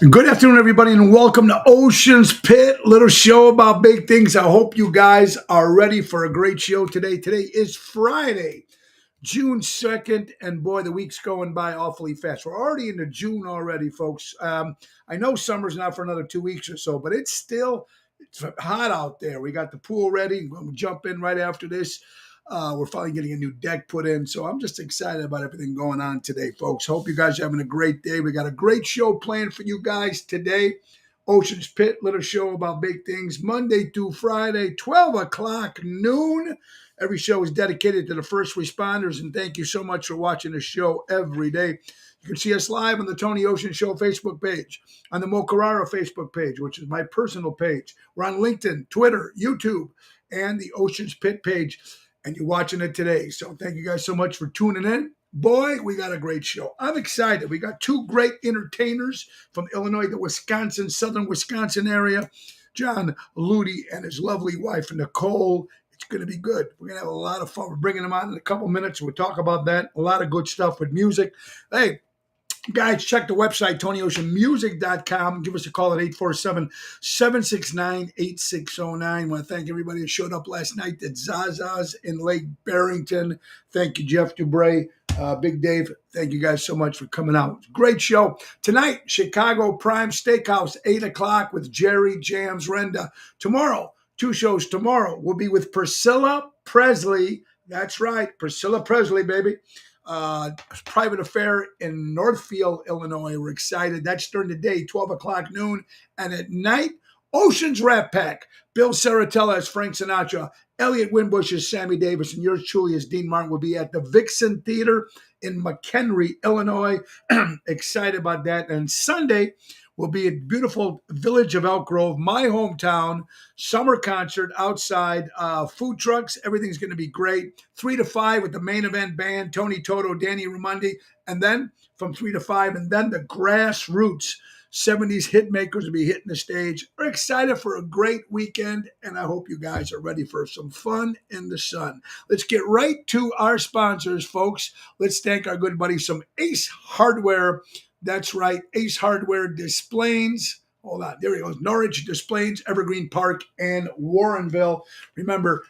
Good afternoon, everybody, and welcome to Ocean's Pit, little show about big things. I hope you guys are ready for a great show today. Today is Friday, June 2nd, and boy, the week's going by awfully fast. We're already into June already, folks. I know summer's not for another 2 weeks or so, but it's hot out there. We got the pool ready. We'll jump in right after this. We're finally getting a new deck put in, so I'm just excited about everything going on today, folks. Hope you guys are having a great day. We got a great show planned for you guys today. Ocean's Pit, little show about big things, Monday through Friday, 12 o'clock noon. Every show is dedicated to the first responders, and thank you so much for watching the show every day. You can see us live on the Tony Ocean Show Facebook page, on the Mo Carrara Facebook page, which is my personal page. We're on LinkedIn, Twitter, YouTube, and the Ocean's Pit page, and you're watching it today. So thank you guys so much for tuning in. Boy, we got a great show. I'm excited. We got two great entertainers from Illinois, the Wisconsin, southern Wisconsin area, John Ludi and his lovely wife, Nicole. It's going to be good. We're going to have a lot of fun. We're bringing them on in a couple minutes. We'll talk about that. A lot of good stuff with music. Hey, guys, check the website, TonyOceanMusic.com. Give us a call at 847-769-8609. I want to thank everybody who showed up last night at Zaza's in Lake Barrington. Thank you, Jeff Dubray, Big Dave. Thank you guys so much for coming out. Great show. Tonight, Chicago Prime Steakhouse, 8 o'clock with Jerry Jams Renda. Tomorrow, two shows tomorrow. We'll be with Priscilla Presley. That's right, Priscilla Presley, baby. Private affair in Northfield, Illinois. We're excited. That's during the day, 12 o'clock noon. And at night, Ocean's Rat Pack. Bill Saratella as Frank Sinatra. Elliot Winbush as Sammy Davis. And yours truly as Dean Martin will be at the Vixen Theater in McHenry, Illinois. Excited about that. And Sunday, will be at beautiful Village of Elk Grove, my hometown. Summer concert outside, food trucks. Everything's going to be great. 3 to 5 with the main event band, Tony Toto, Danny Ramundi. And then from 3 to 5, and then the Grassroots 70s hit makers will be hitting the stage. We're excited for a great weekend, and I hope you guys are ready for some fun in the sun. Let's get right to our sponsors, folks. Let's thank our good buddies from Ace Hardware. That's right, Ace Hardware Displays. Hold on, there he goes. Norwich Displays, Evergreen Park, and Warrenville. Remember,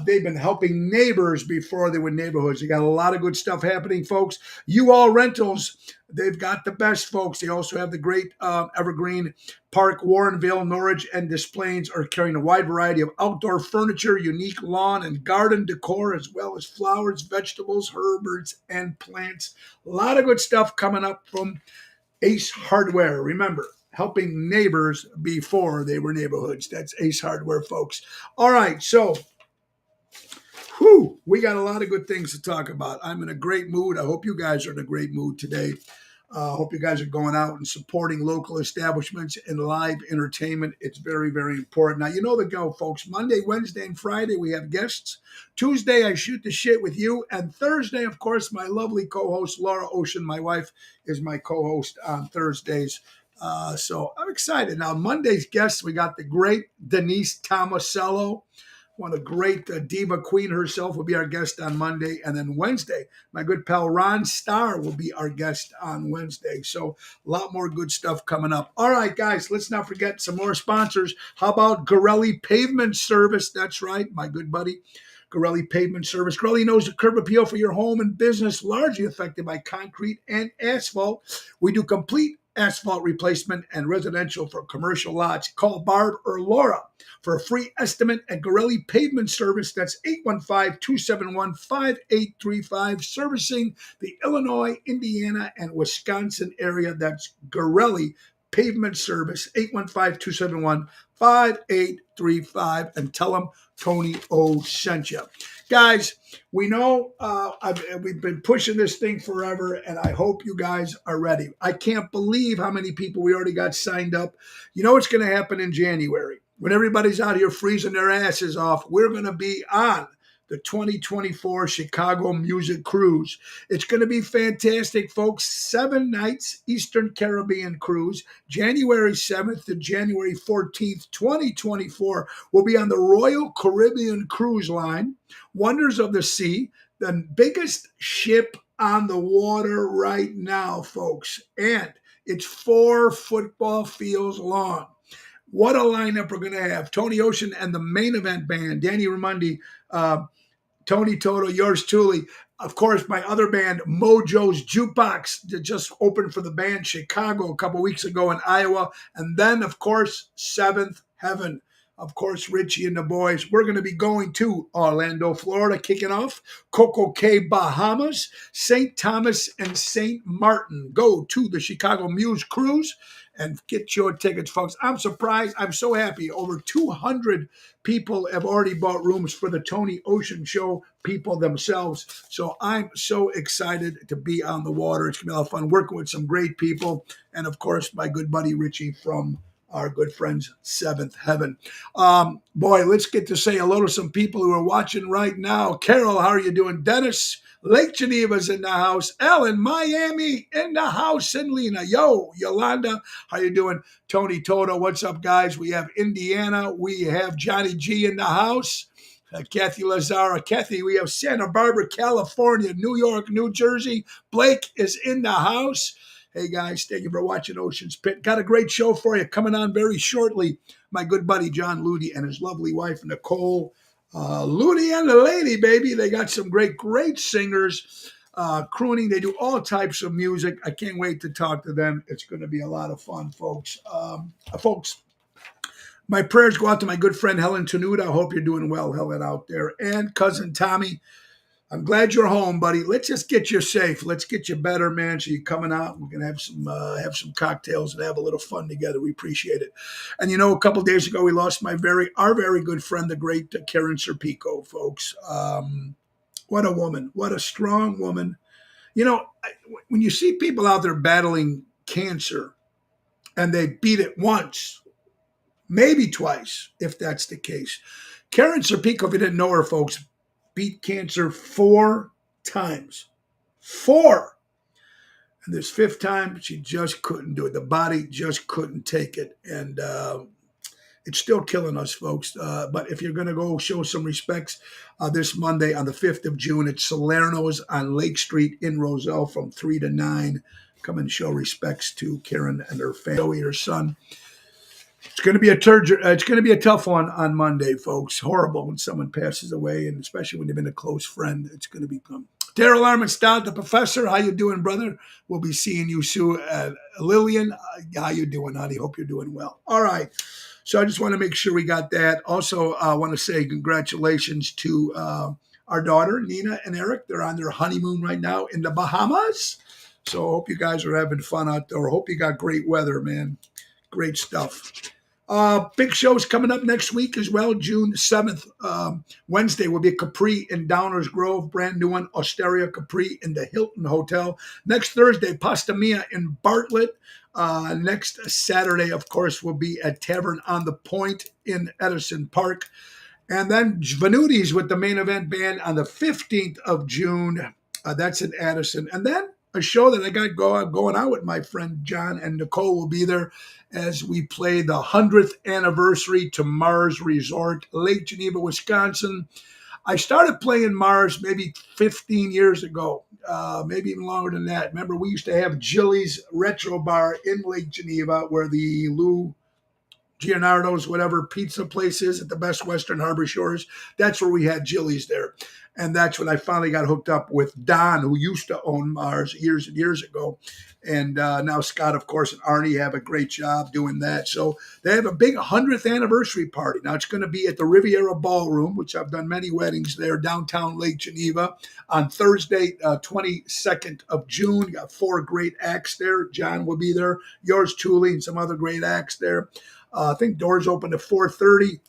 they've been helping neighbors before they were neighborhoods. They got a lot of good stuff happening, folks. U-Haul Rentals, they've got the best, folks. They also have the great Evergreen Park, Warrenville, Norwich, and Displays are carrying a wide variety of outdoor furniture, unique lawn and garden decor, as well as flowers, vegetables, herbs, and plants. A lot of good stuff coming up from Ace Hardware. Remember, helping neighbors before they were neighborhoods. That's Ace Hardware, folks. All right, so we got a lot of good things to talk about. I'm in a great mood. I hope you guys are in a great mood today. I hope you guys are going out and supporting local establishments and live entertainment. It's very, very important. Now, you know the go, folks. Monday, Wednesday, and Friday, we have guests. Tuesday, I shoot the shit with you. And Thursday, of course, my lovely co-host, Laura Ocean, my wife, is my co-host on Thursdays. So I'm excited. Now, Monday's guests, we got the great Denise Tomasello. One of the great diva queen herself will be our guest on Monday. And then Wednesday, my good pal Ron Starr will be our guest on Wednesday. So a lot more good stuff coming up. All right, guys, let's not forget some more sponsors. How about Gorelli Pavement Service? That's right, my good buddy. Gorelli Pavement Service. Gorelli knows the curb appeal for your home and business, largely affected by concrete and asphalt. We do complete asphalt replacement and residential for commercial lots. Call Barb or Laura for a free estimate at Gorelli Pavement Service. That's 815-271-5835, servicing the Illinois, Indiana, and Wisconsin area. That's Gorelli Pavement Service, 815-271-5835, and tell them Tony O sent you. Guys, we know we've been pushing this thing forever, and I hope you guys are ready. I can't believe how many people we already got signed up. You know what's going to happen in January? When everybody's out here freezing their asses off, we're going to be on the 2024 Chicago Music Cruise. It's going to be fantastic, folks. 7 nights, Eastern Caribbean cruise, January 7th to January 14th, 2024. We'll be on the Royal Caribbean Cruise Line, Wonders of the Sea, the biggest ship on the water right now, folks. And It's 4 football fields long. What a lineup we're going to have. Tony Ocean and the main event band, Danny Ramundi, Tony Toto, yours truly. Of course, my other band, Mojo's Jukebox, that just opened for the band Chicago a couple weeks ago in Iowa. And then, of course, Seventh Heaven. Of course, Richie and the boys. We're going to be going to Orlando, Florida, kicking off. Coco Cay, Bahamas, St. Thomas, and St. Martin. Go to the Chicago Muse Cruise and get your tickets, folks. I'm surprised. I'm so happy. Over 200 people have already bought rooms for the Tony Ocean Show, people themselves. So I'm so excited to be on the water. It's going to be a lot of fun working with some great people. And, of course, my good buddy Richie from our good friends, Seventh Heaven. Boy, let's get to say hello to some people who are watching right now. Carol, how are you doing? Dennis, Lake Geneva's in the house. Ellen, Miami, in the house. And Lena, yo, Yolanda, how you doing? Tony Toto, what's up, guys? We have Indiana. We have Johnny G in the house. Kathy Lazara. Kathy, we have Santa Barbara, California, New York, New Jersey. Blake is in the house. Hey, guys, thank you for watching Ocean's Pit. Got a great show for you coming on very shortly. My good buddy John Ludi and his lovely wife, Nicole. Ludi and the lady, baby. They got some great singers, crooning. They do all types of music. I can't wait to talk to them. It's going to be a lot of fun, folks. Folks, my prayers go out to my good friend Helen Tenuta. I hope you're doing well, Helen, out there. And cousin Tommy. I'm glad you're home, buddy. Let's just get you safe. Let's get you better, man. So you're coming out. We're gonna have some cocktails and have a little fun together. We appreciate it. And you know, a couple of days ago, we lost our very good friend, the great Karen Serpico, folks. What a woman! What a strong woman. You know, when you see people out there battling cancer, and they beat it once, maybe twice, if that's the case. Karen Serpico, if you didn't know her, folks, beat cancer 4 times. 4. And this 5th time, she just couldn't do it. The body just couldn't take it. And it's still killing us, folks. But if you're going to go show some respects this Monday on the 5th of June at Salerno's on Lake Street in Roselle from 3 to 9, come and show respects to Karen and her family, her son. It's going to be a tough one on Monday, folks. Horrible when someone passes away, and especially when they've been a close friend. It's going to become. Daryl Armenstadt, the professor, how you doing, brother? We'll be seeing you soon. Lillian, how you doing, honey? Hope you're doing well. All right. So I just want to make sure we got that. Also, I want to say congratulations to our daughter, Nina and Eric. They're on their honeymoon right now in the Bahamas. So I hope you guys are having fun out there. I hope you got great weather, man. Great stuff. Big shows coming up next week as well. June 7th, Wednesday, will be Capri in Downers Grove, brand new one, Osteria Capri in the Hilton Hotel. Next Thursday, Pasta Mia in Bartlett. Next Saturday, of course, will be at Tavern on the Point in Edison Park. And then Venutis with the main event band on the 15th of June. That's in Addison. And then a show that I got going out with my friend John and Nicole will be there as we play the 100th anniversary to Mars Resort, Lake Geneva, Wisconsin. I started playing Mars maybe 15 years ago, maybe even longer than that. Remember, we used to have Jilly's Retro Bar in Lake Geneva where the Lou Gianardo's, whatever pizza place is at the Best Western Harbor Shores. That's where we had Jilly's there. And that's when I finally got hooked up with Don, who used to own Mars years and years ago. And now Scott, of course, and Arnie have a great job doing that. So they have a big 100th anniversary party. Now it's going to be at the Riviera Ballroom, which I've done many weddings there, downtown Lake Geneva, on Thursday, 22nd of June. Got 4 great acts there. John will be there, yours truly, and some other great acts there. I think doors open at 4:30.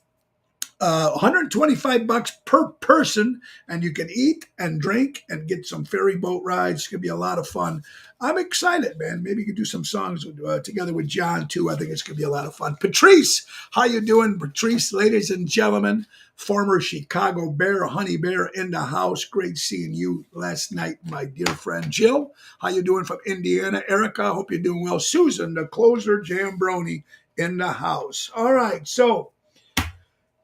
$125 per person, and you can eat and drink and get some ferry boat rides. It's going to be a lot of fun. I'm excited, man. Maybe you can do some songs together with John, too. I think it's going to be a lot of fun. Patrice, how you doing? Patrice, ladies and gentlemen, former Chicago Bear, Honey Bear in the house. Great seeing you last night, my dear friend. Jill, how you doing from Indiana? Erica, hope you're doing well. Susan, the closer, Jambroni in the house. All right, so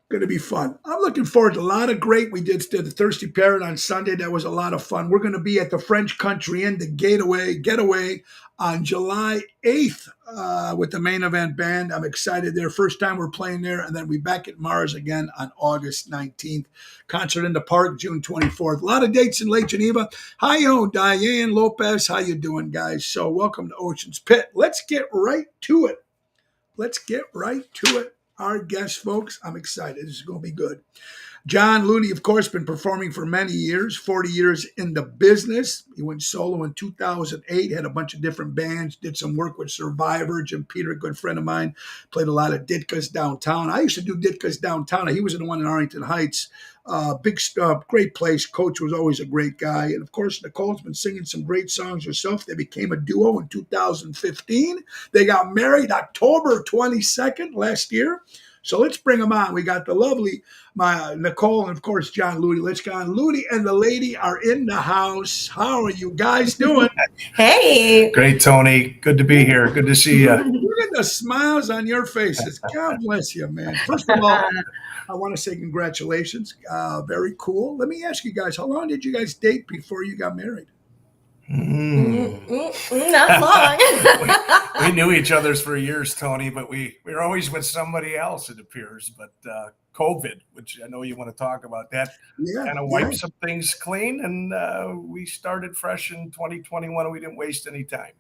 Going to be fun. I'm looking forward to a lot of great. We did the Thirsty Parrot on Sunday. That was a lot of fun. We're going to be at the French Country Inn, the Getaway on July 8th with the Main Event Band. I'm excited there. First time we're playing there. And then we back at Mars again on August 19th. Concert in the Park, June 24th. A lot of dates in Lake Geneva. Hi, Diane Lopez. How you doing, guys? So welcome to Ocean's Pit. Let's get right to it. Our guest, folks, I'm excited. This is going to be good. John Looney, of course, been performing for many years, 40 years in the business. He went solo in 2008, had a bunch of different bands, did some work with Survivor. Jim Peter, a good friend of mine, played a lot of Ditka's downtown. I used to do Ditka's downtown. He was in the one in Arlington Heights. Big stuff, great place. Coach was always a great guy. And, of course, Nicole's been singing some great songs herself. They became a duo in 2015. They got married October 22nd last year. So let's bring them on. We got the lovely Nicole and, of course, John Looney. Let's go on. Looney and the lady are in the house. How are you guys doing? Hey. Great, Tony. Good to be here. Good to see you. Look at the smiles on your faces. God bless you, man. First of all, I want to say congratulations. Very cool. Let me ask you guys, how long did you guys date before you got married? Not long. We knew each other's for years, Tony, but we were always with somebody else, it appears. But COVID, which I know you want to talk about, that kind of wiped some things clean, and we started fresh in 2021, and we didn't waste any time.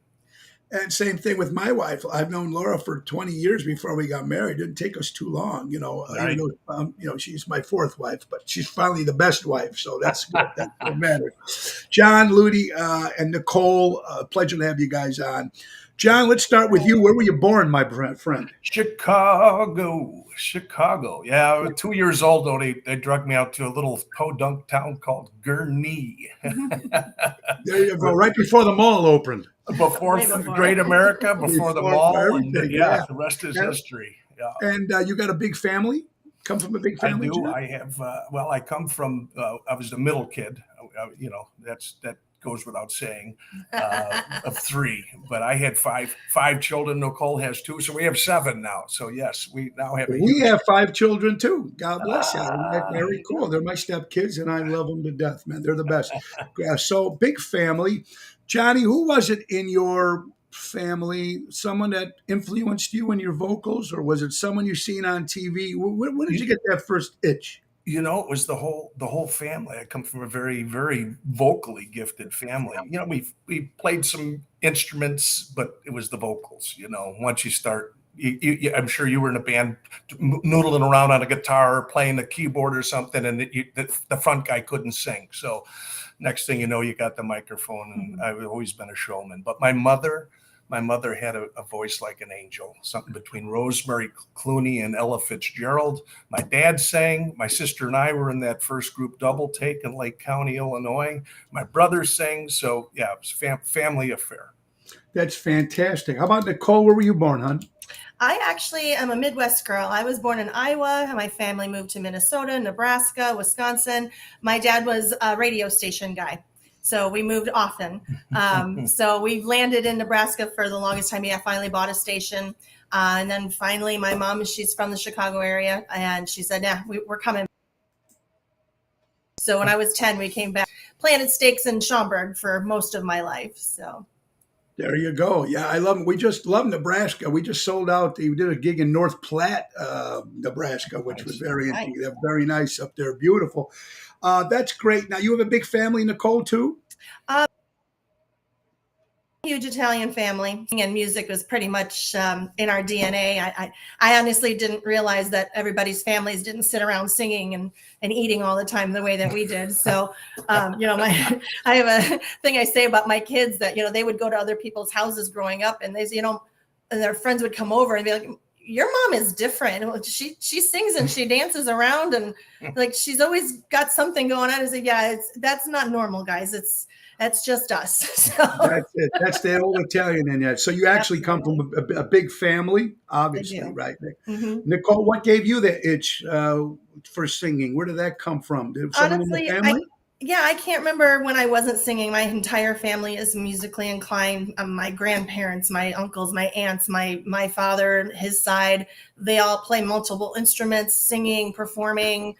And same thing with my wife. I've known Laura for 20 years before we got married. It didn't take us too long, Right. Even though, she's my fourth wife, but she's finally the best wife. So that's good. That's what matters. John, Looney, and Nicole, pleasure to have you guys on. John, let's start with you. Where were you born, my friend? Chicago. Yeah, I was 2 years old, though. They drugged me out to a little podunk town called Gurnee. There you go. Right before the mall opened. Before Great America, before the mall, and yeah. The rest is history. Yeah. And you got a big family? Come from a big family? I do. John? I have. I come from. I was the middle kid. That goes without saying. Of three, but I had five children. Nicole has two, so we have seven now. So yes, we now have. We have 5 children too. God bless you. Very cool. They're my stepkids, and I love them to death, man. They're the best. Yeah. So big family. Johnny, who was it in your family? Someone that influenced you in your vocals, or was it someone you seen on TV? When did you get that first itch? It was the whole family. I come from a very, very vocally gifted family. We played some instruments, but it was the vocals. Once you start, I'm sure you were in a band, noodling around on a guitar, or playing the keyboard or something, and the front guy couldn't sing. So next thing you know, you got the microphone, and I've always been a showman. But my mother had a voice like an angel, something between Rosemary Clooney and Ella Fitzgerald. My dad sang. My sister and I were in that first group Double Take in Lake County, Illinois. My brother sang. So, yeah, it was a family affair. That's fantastic. How about Nicole? Where were you born, hon? I actually am a Midwest girl. I was born in Iowa. My family moved to Minnesota, Nebraska, Wisconsin. My dad was a radio station guy. So we moved often. So we've landed in Nebraska for the longest time. Yeah, finally bought a station. And then finally, my mom, she's from the Chicago area. And she said, yeah, we're coming. So when I was 10, we came back, planted stakes in Schaumburg for most of my life. So there you go. Yeah, I love it. We just love Nebraska. We just sold out. We did a gig in North Platte, Nebraska, which was very nice up there. Beautiful. That's great. Now, you have a big family, Nicole, too? Huge Italian family, and music was pretty much in our DNA. I honestly didn't realize that everybody's families didn't sit around singing and eating all the time the way that we did. So, I have a thing I say about my kids that, they would go to other people's houses growing up, and they, and their friends would come over and be like, your mom is different. She sings and she dances around, and like she's always got something going on. I say, yeah, that's not normal, guys. That's just us. So. That's it. That's the old Italian in that. So you actually come from a big family, obviously, right? Mm-hmm. Nicole, what gave you the itch for singing? Where did that come from? Did someone in the family? Yeah, I can't remember when I wasn't singing. My entire family is musically inclined. My grandparents, my uncles, my aunts, my father, his side, they all play multiple instruments, singing, performing,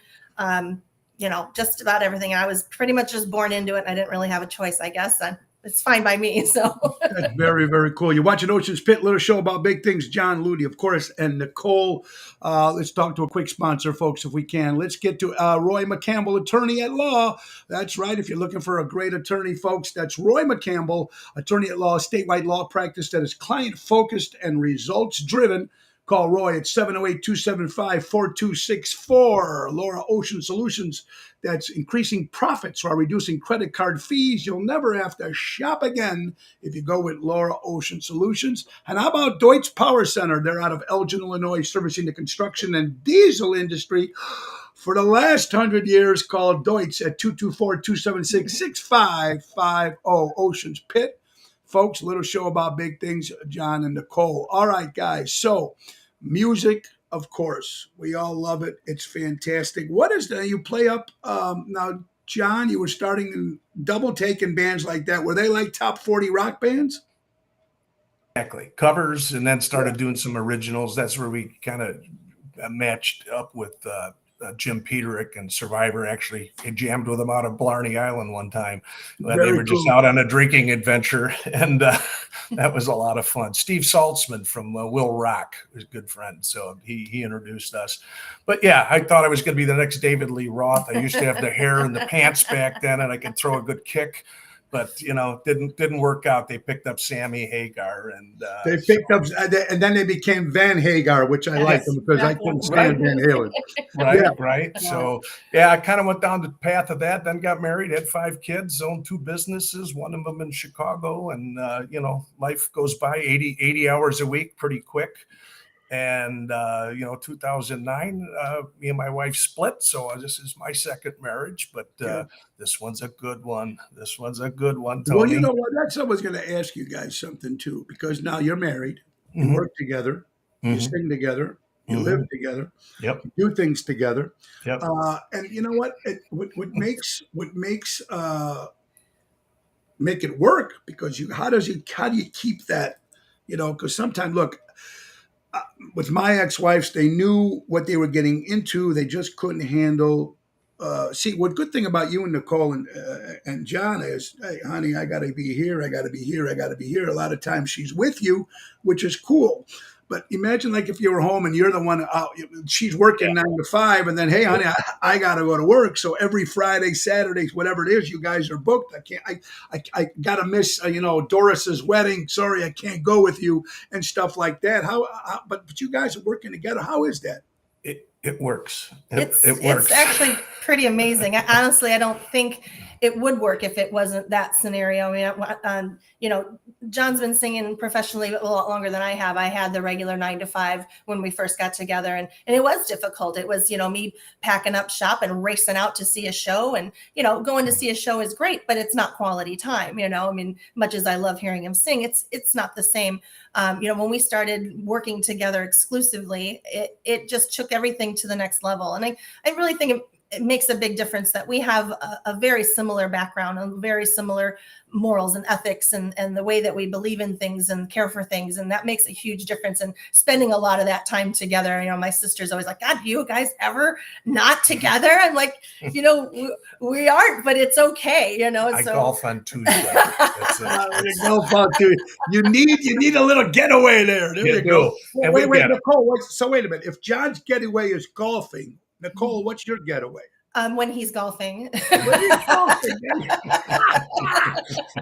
just about everything. I was pretty much just born into it. I didn't really have a choice, I guess. It's fine by me. So That's very, very cool. You're watching Ocean's Pit, little show about big things. John Ludi, of course, and Nicole. Let's talk to a quick sponsor, folks, if we can. Let's get to Roy McCampbell, attorney at law. That's right. If you're looking for a great attorney, folks, that's Roy McCampbell, attorney at law, statewide law practice that is client-focused and results-driven. Call Roy at 708-275-4264. Laura Ocean Solutions, that's increasing profits while reducing credit card fees. You'll never have to shop again if you go with Laura Ocean Solutions. And how about Deutsch Power Center? They're out of Elgin, Illinois, servicing the construction and diesel industry for the last 100 years. Call Deutsch at 224-276-6550. Ocean's Pit. Folks, little show about big things, John and Nicole. All right, guys. So, music, of course, we all love it. It's fantastic. What is that you play up now, John? You were starting in double taking bands like that. Were they like top 40 rock bands? Exactly. Covers, and then started doing some originals. That's where we kind of matched up with Jim Peterick and Survivor. Actually, I jammed with them out of Blarney Island one time when they were just out on a drinking adventure, and that was a lot of fun. Steve Saltzman from Will Rock was a good friend, so he introduced us. But yeah, I thought I was going to be the next David Lee Roth. I used to have the hair and the pants back then, and I could throw a good kick. But didn't work out. They picked up Sammy Hagar, and they picked up, and then they became Van Hagar, which I like them because I couldn't stand Van Halen. Right. So yeah, I kind of went down the path of that. Then got married, had 5 kids, owned 2 businesses, one of them in Chicago, and life goes by 80 hours a week pretty quick. And 2009, me and my wife split. So this is my second marriage, but this one's a good one. Tony. Well, you know what? That's I was going to ask you guys something too, because now you're married, you work together, you sing together, you live together, you do things together. And you know what? What makes make it work? Because how do you keep that? Because sometimes look. With my ex-wives, they knew what they were getting into. They just couldn't handle. See, what good thing about you and Nicole and John is, hey, honey, I got to be here. I got to be here. I got to be here. A lot of times she's with you, which is cool. But imagine like if you were home and you're the one out, she's working 9 to 5, and then, hey, honey, I got to go to work. So every Friday, Saturday, whatever it is, you guys are booked. I got to miss, Doris's wedding. Sorry, I can't go with you and stuff like that. But you guys are working together. How is that? It works. It works. It's actually pretty amazing. Honestly, I don't think it would work if it wasn't that scenario. I mean, John's been singing professionally a lot longer than I have. I had the regular 9 to 5 when we first got together, and it was difficult. It was, me packing up shop and racing out to see a show, and, going to see a show is great, but it's not quality time. I mean, much as I love hearing him sing, it's not the same. When we started working together exclusively, it just took everything to the next level. And I really think it makes a big difference that we have a very similar background and very similar morals and ethics and the way that we believe in things and care for things. And that makes a huge difference. And spending a lot of that time together, my sister's always like, God, you guys ever not together? I'm like, we aren't, but it's okay. I golf on Tuesday. Golf on Tuesday. You need a little getaway there. There you go. Wait, Nicole. Wait a minute. If John's getaway is golfing, Nicole, what's your getaway? When he's golfing. When he's golfing.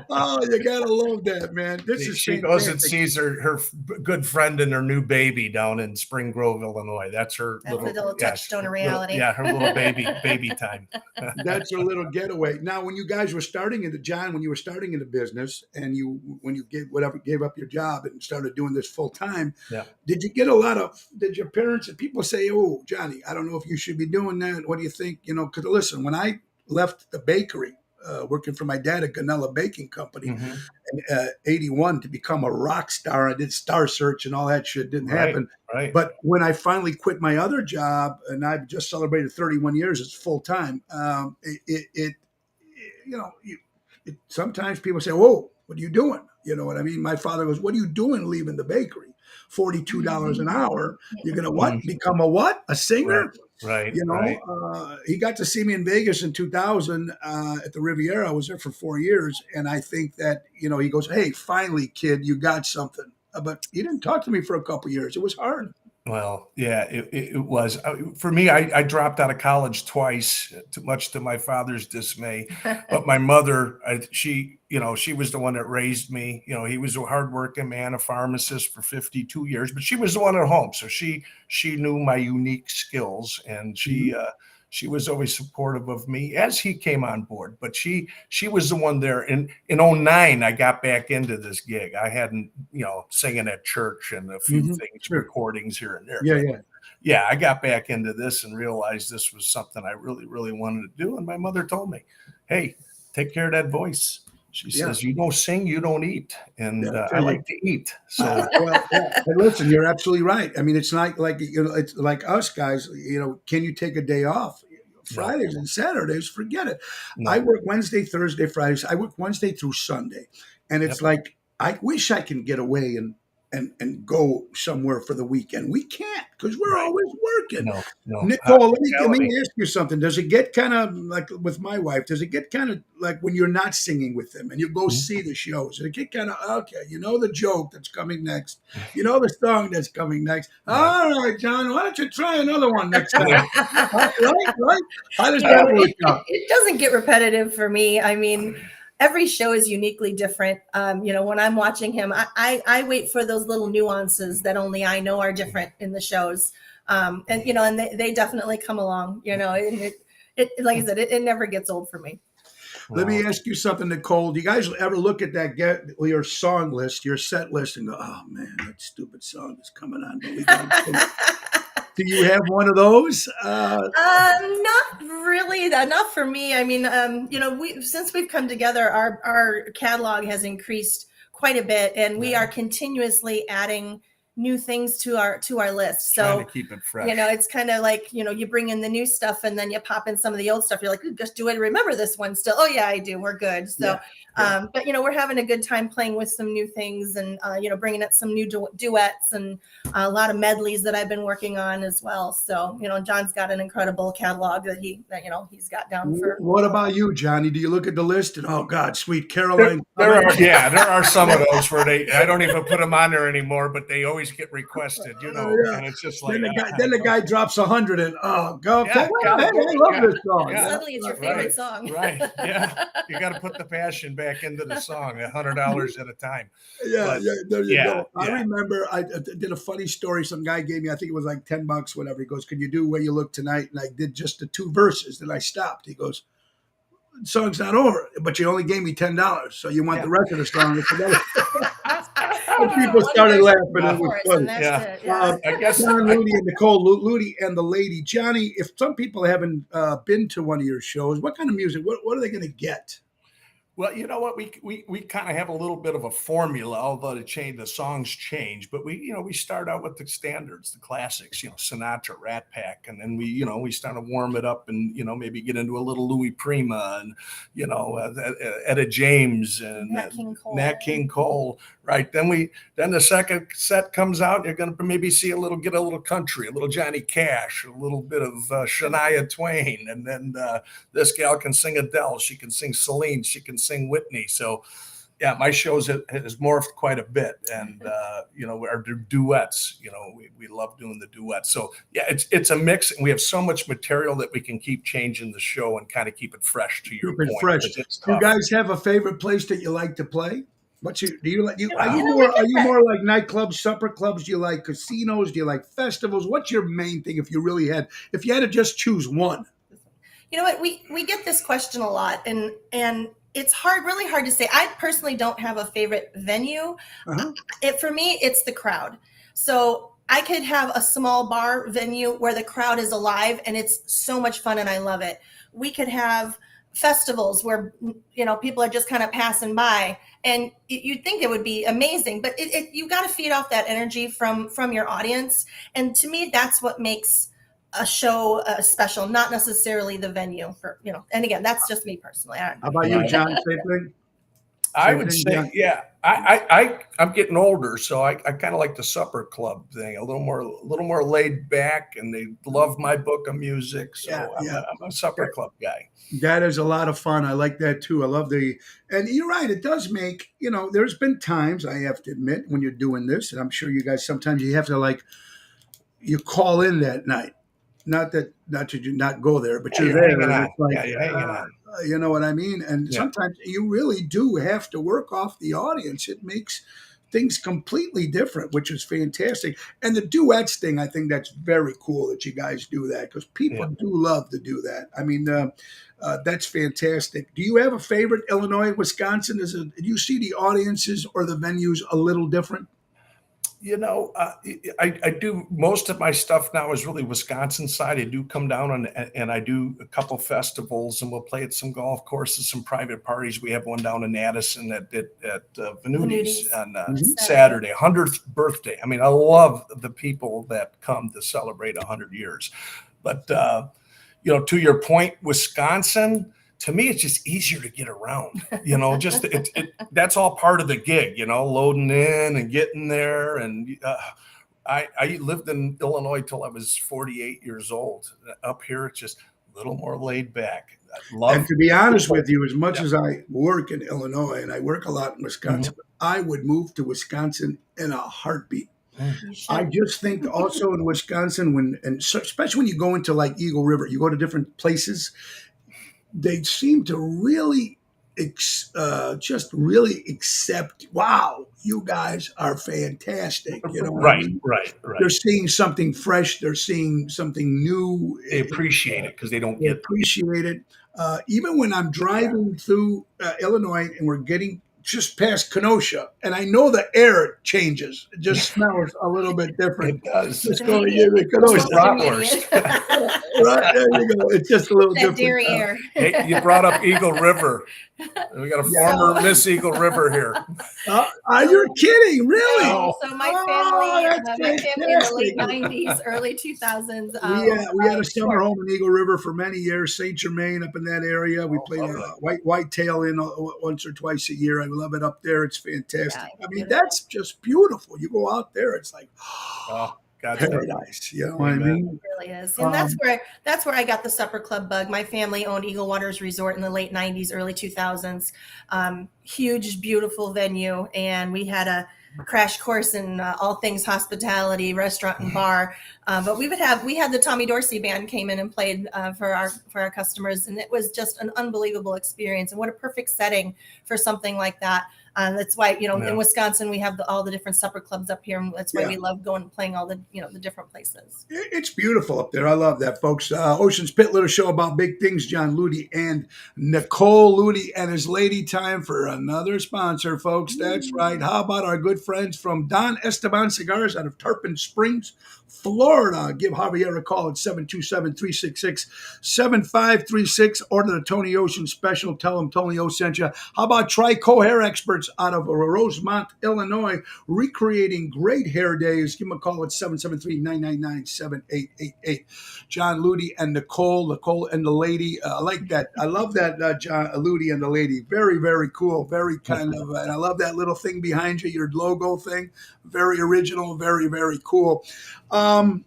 Oh, you gotta love that, man. She goes and sees her good friend and her new baby down in Spring Grove, Illinois. That's her little touchstone of reality. Her little baby time. That's her little getaway. Now, when you guys were starting when you were starting in the business, and when you gave up your job and started doing this full time, did you get did your parents and people say, "Oh, Johnny, I don't know if you should be doing that. What do you think?" Because listen, when I left the bakery, working for my dad at Ganella Baking Company in 81 to become a rock star, I did Star Search and all that shit. Didn't happen. Right. But when I finally quit my other job, and I've just celebrated 31 years, it's full time. sometimes people say, "Whoa, what are you doing?" You know what I mean? My father goes, "What are you doing leaving the bakery? $42 an hour. You're gonna what? Mhm. Become a what? A Right, singer?" right, You right. know, he got to see me in Vegas in 2000 at the Riviera. I was there for 4 years, and I think that he goes, "Hey, finally, kid, you got something." But he didn't talk to me for a couple years. It was hard. Well, yeah, it was. For me, I dropped out of college twice, much to my father's dismay. But my mother, she was the one that raised me. He was a hardworking man, a pharmacist for 52 years, but she was the one at home. So she knew my unique skills, and Mhm. she was always supportive of me as he came on board. But she was the one there. In '09, I got back into this gig. I hadn't, singing at church and a few things, Sure. recordings here and there. Yeah, But yeah. yeah, I got back into this and realized this was something I really, really wanted to do. And my mother told me, "Hey, take care of that voice." She Yeah. says, "You don't sing, you don't eat." And Yeah. I I tell you. like to eat. So Well, yeah. And listen, you're absolutely right. I mean, it's not like it's like us guys. Can you take a day off? no, Fridays and Saturdays, forget it. I no. work Wednesday, Thursday, Fridays. I work Wednesday through Sunday, and it's Yep. like I wish I can get away and go somewhere for the weekend. We can't because we're Right. always working. No, no. Nicole, let me Hospitality. ask you something. Does it get kind of like with my wife? Does it get kind of like when you're not singing with them and you go see the shows? Does it get kind of okay? You know the joke that's coming next. You know the song that's coming next. Right. All right, John. Why don't you try another one next time? Yeah. Right, right. How does You that know, work out? it doesn't get repetitive for me. I mean, every show is uniquely different. When I'm watching him, I wait for those little nuances that only I know are different in the shows. And they definitely come along, and it like I said, it never gets old for me. Let me Well, ask you something, Nicole. Do you guys ever look at your song list, your set list, and go, "Oh man, that stupid song is coming on, but we got to sing it." Do you have one of those? Not really. Not for me. I mean, since we've come together, our catalog has increased quite a bit, and we Yeah. are continuously adding new things to our list. trying So to keep it fresh. it's kind of like you bring in the new stuff, and then you pop in some of the old stuff. You're like, just do I remember this one still? Oh yeah, I do. We're good. So, Yeah, yeah. but we're having a good time playing with some new things, and bringing out some new duets and a lot of medleys that I've been working on as well. So, John's got an incredible catalog that he's got down for. What about you, Johnny? Do you look at the list and oh God, sweet There, Caroline? there are some of those where I don't even put them on there anymore, but they always get requested, Yeah. and it's just Then like, the guy drops 100 and oh go okay. yeah, Well, hey, I love yeah, this song. yeah. Suddenly, it's your favorite Right, song. right, yeah. You got to put the passion back into the song, $100 at a time. Yeah, But yeah, there you yeah, go. I yeah, remember I did a funny story. Some guy gave me, I think it was like $10, whatever. He goes, "Can you do Where You Look Tonight?" And I did just the two verses. Then I stopped. He goes, "The song's not over, but you only gave me $10, so you want yeah. the rest of the song?" I said, and Yeah, people one started verse laughing. of the It was chorus, funny. and that's Yeah. it. Yeah. I guess John I, Ludi and Nicole, Ludi and the lady. Johnny, if some people haven't been to one of your shows, what kind of music, what are they going to get? Well, you know what? We kind of have a little bit of a formula, although the songs change. But we start out with the standards, the classics, Sinatra, Rat Pack, and then we start to warm it up and maybe get into a little Louis Prima and Etta James and Nat King Cole. Nat King Cole, right? Then the second set comes out. You're going to maybe get a little country, a little Johnny Cash, a little bit of Shania Twain, and then this gal can sing Adele, she can sing Celine, she can sing Whitney. So yeah, my shows has morphed quite a bit, and our duets. We love doing the duets. So yeah, it's a mix, and we have so much material that we can keep changing the show and kind of keep it fresh. To your Keep it point, fresh. 'cause it's Do you tough. guys have a favorite place that you like to play? What's your, do you like you are Yeah. you more are you more like nightclubs, supper clubs? Do you like casinos? Do you like festivals? What's your main thing if you had to just choose one? You know what? We get this question a lot, and it's really hard to say. I personally don't have a favorite venue. Uh-huh. For me, it's the crowd. So I could have a small bar venue where the crowd is alive and it's so much fun and I love it. We could have festivals where people are just kind of passing by, and you'd think it would be amazing, but you got to feed off that energy from your audience. And to me, that's what makes a show, a special, not necessarily the venue for, and again, that's just me personally. How about you, John? Same thing? I Same would thing, say, John? yeah. I'm getting older, so I kind of like the supper club thing, a little more laid back, and they love my book of music. So Yeah. I'm a supper club guy. That is a lot of fun. I like that too. I love and you're right. It does make, there's been times I have to admit when you're doing this, and I'm sure you guys, sometimes you have to you call in that night. Not to not go there, but Yeah, you're you're there. hanging And on. it's like, Yeah, you're hanging on. you know what I mean? And Yeah. sometimes you really do have to work off the audience. It makes things completely different, which is fantastic. And the duets thing, I think that's very cool that you guys do that, because people do love to do that. I mean, that's fantastic. Do you have a favorite? Illinois, Wisconsin? Do you see the audiences or the venues a little different? I do, most of my stuff now is really Wisconsin side. I do come down and I do a couple festivals, and we'll play at some golf courses, some private parties. We have one down in Addison at Venuti's on Saturday, 100th birthday. I mean, I love the people that come to celebrate 100 years. But, to your point, Wisconsin, to me, it's just easier to get around, just that's all part of the gig, loading in and getting there. And I lived in Illinois till I was 48 years old. Up here, it's just a little more laid back. And to be honest with you, as much as I work in Illinois and I work a lot in Wisconsin, I would move to Wisconsin in a heartbeat. I just think also in Wisconsin, especially when you go into Eagle River, you go to different places, they seem to really just really accept, wow, you guys are fantastic. Right. They're seeing something fresh. They're seeing something new. They appreciate it because they don't appreciate it. Even when I'm driving through Illinois and we're getting just past Kenosha, and I know the air changes. It just smells a little bit different. It does. Just going to Kenosha. Right, there you go. It's just a little different. Dairy air. Hey, you brought up Eagle River. We got a former Miss Eagle River here. You're kidding, really? So my family in the late 90s, early 2000s. We had a summer home in Eagle River for many years, Saint Germain up in that area. We played whitetail in once or twice a year. I love it up there. It's fantastic. I mean, that's just beautiful. You go out there, it's like paradise. You know what I mean? It really is. And that's where I got the supper club bug. My family owned Eagle Waters Resort in the late 90s, early 2000s. Huge, beautiful venue. And we had a crash course in all things hospitality, restaurant and bar. But we had the Tommy Dorsey band came in and played for our customers. And it was just an unbelievable experience. And what a perfect setting for something like that. That's why, in Wisconsin, we have all the different supper clubs up here. And that's why we love going and playing all the, the different places. It's beautiful up there. I love that, folks. Ocean's Pit Little Show about big things. John Ludy and Nicole Ludy and his lady. Time for another sponsor, folks. That's right. How about our good friends from Don Esteban Cigars out of Tarpon Springs, Florida? Give Javier a call at 727-366-7536. Order the Tony Ocean special. Tell him Tony O sent you. How about Trico Hair Experts out of Rosemont, Illinois, recreating great hair days? Give them a call at 773-999-7888. John Ludy and Nicole and the lady. I like that. I love that, John Ludy and the lady. Very, very cool. Very kind of, and I love that little thing behind you, your logo thing. Very original. Very, very cool. John,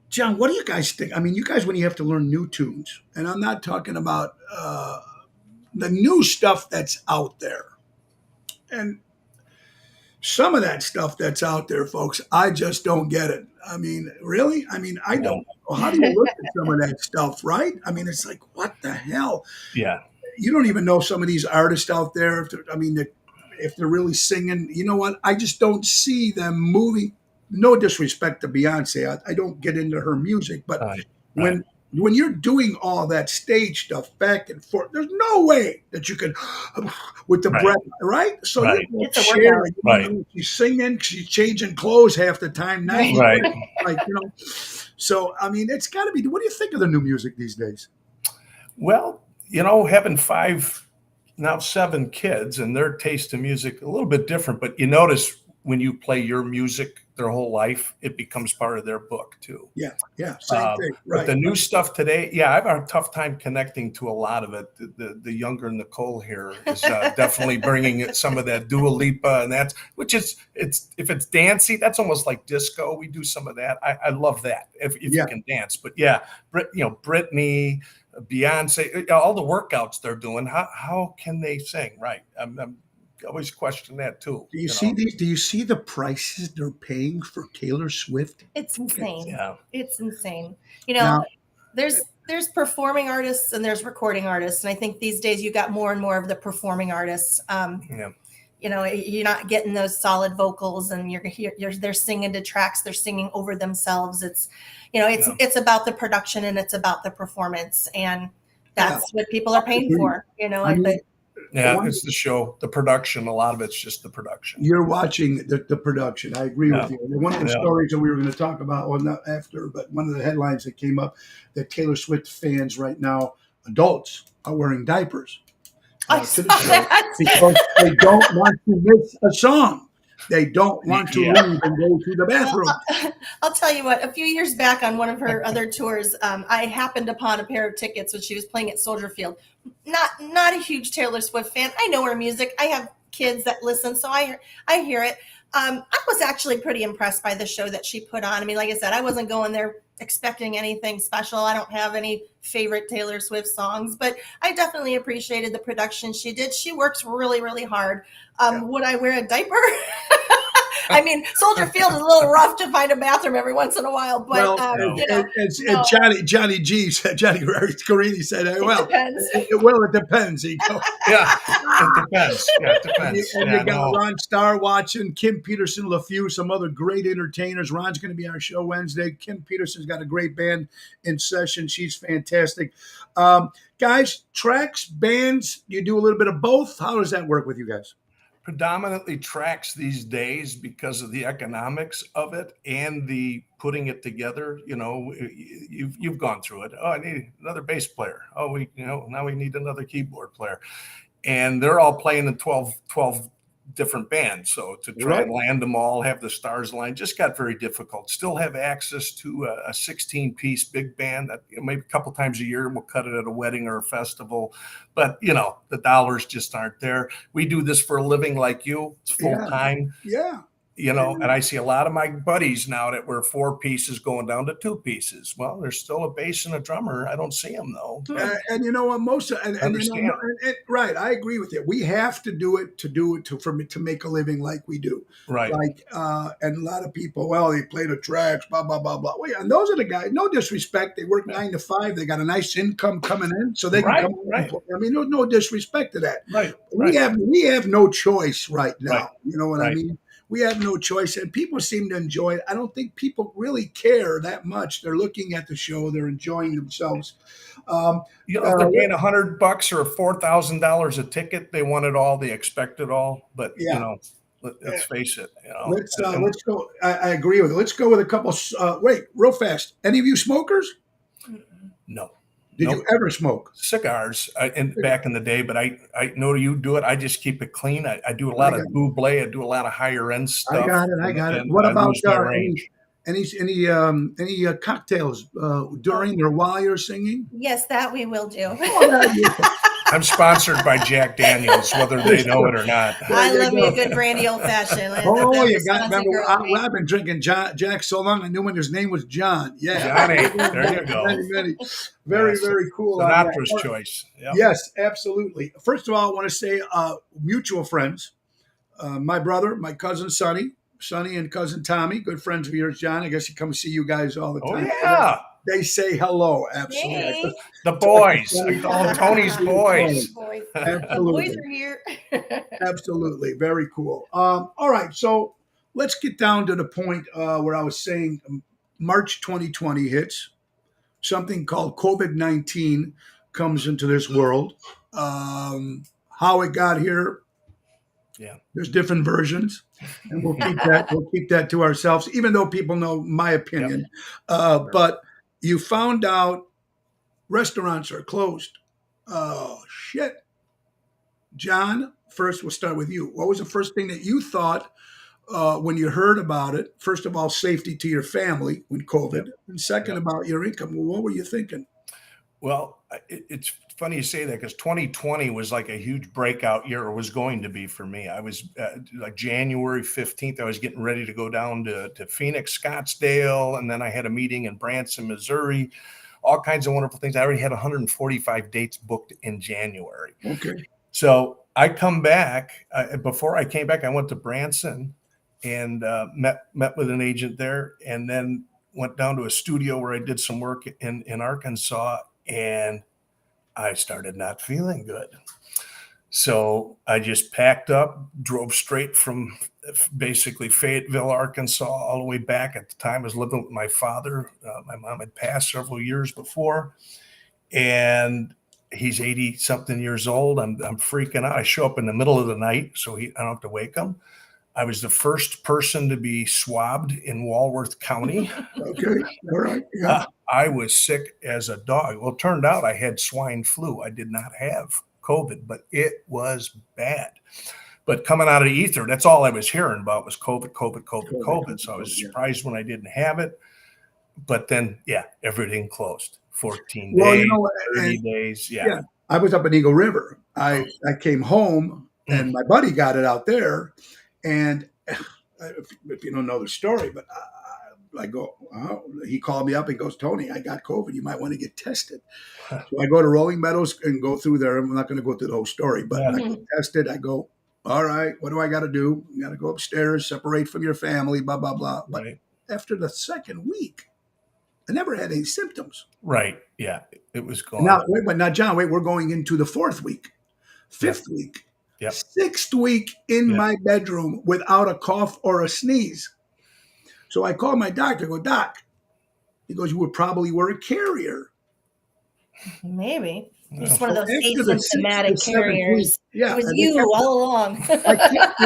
what do you guys think? I mean, you guys, when you have to learn new tunes, and I'm not talking about the new stuff that's out there. And some of that stuff that's out there, folks, I just don't get it. I mean, really? I mean, I don't know. How do you look at some of that stuff, right? I mean, it's like, what the hell? Yeah. You don't even know some of these artists out there. If they're really singing, you know what? I just don't see them moving. No disrespect to Beyonce. I don't get into her music, but when you're doing all that stage stuff back and forth, there's no way that you can, with the breath, right? So it's a workout. She's singing, she's changing clothes half the time now. Right. So, I mean, it's got to be, what do you think of the new music these days? Well, having 7 kids and their taste in music a little bit different, but you notice when you play your music, their whole life, it becomes part of their book too. Yeah, same thing. But Right. the new stuff today, yeah, I've had a tough time connecting to a lot of it. The younger Nicole here is definitely bringing some of that Dua Lipa, and that's it's if it's dancey, that's almost like disco. We do some of that. I love that if you can dance. But yeah, Britney, Beyonce, all the workouts they're doing. How can they sing? Right. I'm always question that too. Do you see these? Do you see the prices they're paying for Taylor Swift? It's insane. Yeah. It's insane. You know, there's performing artists and there's recording artists. And I think these days you got more and more of the performing artists. You know, you're not getting those solid vocals and they're singing to tracks. They're singing over themselves. It's, you know, it's about the production and it's about the performance. And that's what people are paying for, you know. It's the show, the production. A lot of it's just the production. You're watching the production. I agree with you. One of the stories that we were going to talk about, well, not after, but one of the headlines that came up that Taylor Swift fans right now, adults, are wearing diapers to the show because they don't want to miss a song. They don't want to leave and go to the bathroom. I'll tell you what, a few years back on one of her other tours, I happened upon a pair of tickets when she was playing at Soldier Field. Not a huge Taylor Swift fan. I know her music. I have kids that listen, so I hear it. I was actually pretty impressed by the show that she put on. I mean, like I said, I wasn't going there expecting anything special. I don't have any favorite Taylor Swift songs, but I definitely appreciated the production she did. She works really, really hard. Would I wear a diaper? I mean, Soldier Field is a little rough to find a bathroom every once in a while, but Johnny Carini said, it depends. He goes, it depends. Yeah, it depends. And you got Ron Starr watching, Kim Peterson, LaFew, some other great entertainers. Ron's going to be on our show Wednesday. Kim Peterson's got a great band in session. She's fantastic. Guys, tracks, bands, you do a little bit of both. How does that work with you guys? Predominantly tracks these days because of the economics of it and the putting it together. You know, you've gone through it. Oh, I need another bass player. Oh, now we need another keyboard player, and they're all playing in 12 different bands. So to try and land them all, have the stars line, just got very difficult. Still have access to a 16-piece big band that maybe a couple times a year we'll cut it at a wedding or a festival. But, the dollars just aren't there. We do this for a living like you. It's full time. Yeah. And I see a lot of my buddies now that were 4 pieces going down to 2 pieces. Well, there's still a bass and a drummer. I don't see them though. And you know what? Right. I agree with you. We have to do it to make a living like we do. Right. Like, and a lot of people, well, they play the tracks, blah, blah, blah, blah. Well, yeah, and those are the guys, no disrespect. They work 9 to 5. They got a nice income coming in, so they can come. Right. I mean, no disrespect to that. Right. We have no choice right now. Right. You know what I mean? We have no choice, and people seem to enjoy it. I don't think people really care that much. They're looking at the show. They're enjoying themselves. If they're paying $100 or $4,000 a ticket, they want it all. They expect it all. But let's face it. Let's go. I agree with it. Let's go with a couple. Wait, real fast. Any of you smokers? No. Did you ever smoke cigars back in the day? But I know you do it. I just keep it clean. I do a lot of buble. I do a lot of higher end stuff. I got it. What about any cocktails during or while you're singing? Yes, that we will do. I'm sponsored by Jack Daniels, whether they know it or not. I love me a good brandy old fashioned. I've been drinking Jack so long. I knew when his name was John. Yeah, Johnny. There you go. Very cool. Sinatra's choice. Yep. Yes, absolutely. First of all, I want to say mutual friends. My brother, my cousin Sonny and cousin Tommy, good friends of yours, John. I guess he comes see you guys all the time. Oh, yeah. They say hello. Absolutely. Hey. The boys. I call them Tony's boys. Absolutely. Boys are here. Absolutely. Very cool. All right. So let's get down to the point where I was saying March 2020 hits. Something called COVID-19 comes into this world. How it got here, there's different versions, and we'll keep that to ourselves, even though people know my opinion. But you found out restaurants are closed. Oh, shit. John, first we'll start with you. What was the first thing that you thought when you heard about it, first of all, safety to your family when COVID, Yep. and second, Yep. about your income. Well, what were you thinking? Well, it's funny you say that because 2020 was like a huge breakout year, or was going to be for me. I was like January 15th, I was getting ready to go down to Phoenix, Scottsdale, and then I had a meeting in Branson, Missouri, all kinds of wonderful things. I already had 145 dates booked in January. Okay. So I come back. Before I came back, I went to Branson and met with an agent there, and then went down to a studio where I did some work in Arkansas, and I started not feeling good. So I just packed up, drove straight from basically Fayetteville, Arkansas, all the way back. At the time, I was living with my father. My mom had passed several years before, and he's 80 something years old. I'm freaking out. I show up in the middle of the night, so I don't have to wake him. I was the first person to be swabbed in Walworth County. Okay. All right. Yeah. I was sick as a dog. Well, it turned out I had swine flu. I did not have COVID, but it was bad. But coming out of the ether, that's all I was hearing about was COVID. So I was surprised when I didn't have it. But then, yeah, everything closed. 14 Well, days, you know, 30 days. Yeah. yeah. I was up in Eagle River. I came home, and my buddy got it out there. And if you don't know the story, but I go, he called me up and goes, Tony, I got COVID. You might want to get tested. So I go to Rolling Meadows and go through there. I'm not going to go through the whole story, but I get tested. I go, all right, what do I got to do? You got to go upstairs, separate from your family, blah, blah, blah. But after the second week, I never had any symptoms. Right. Yeah. It was gone. Now, John, we're going into the fourth week, fifth week. Yep. Sixth week in my bedroom without a cough or a sneeze. So I called my doctor. I go, Doc. He goes, you probably were a carrier. Maybe. Just one of those After asymptomatic carriers. Yeah, it was you all along. I kept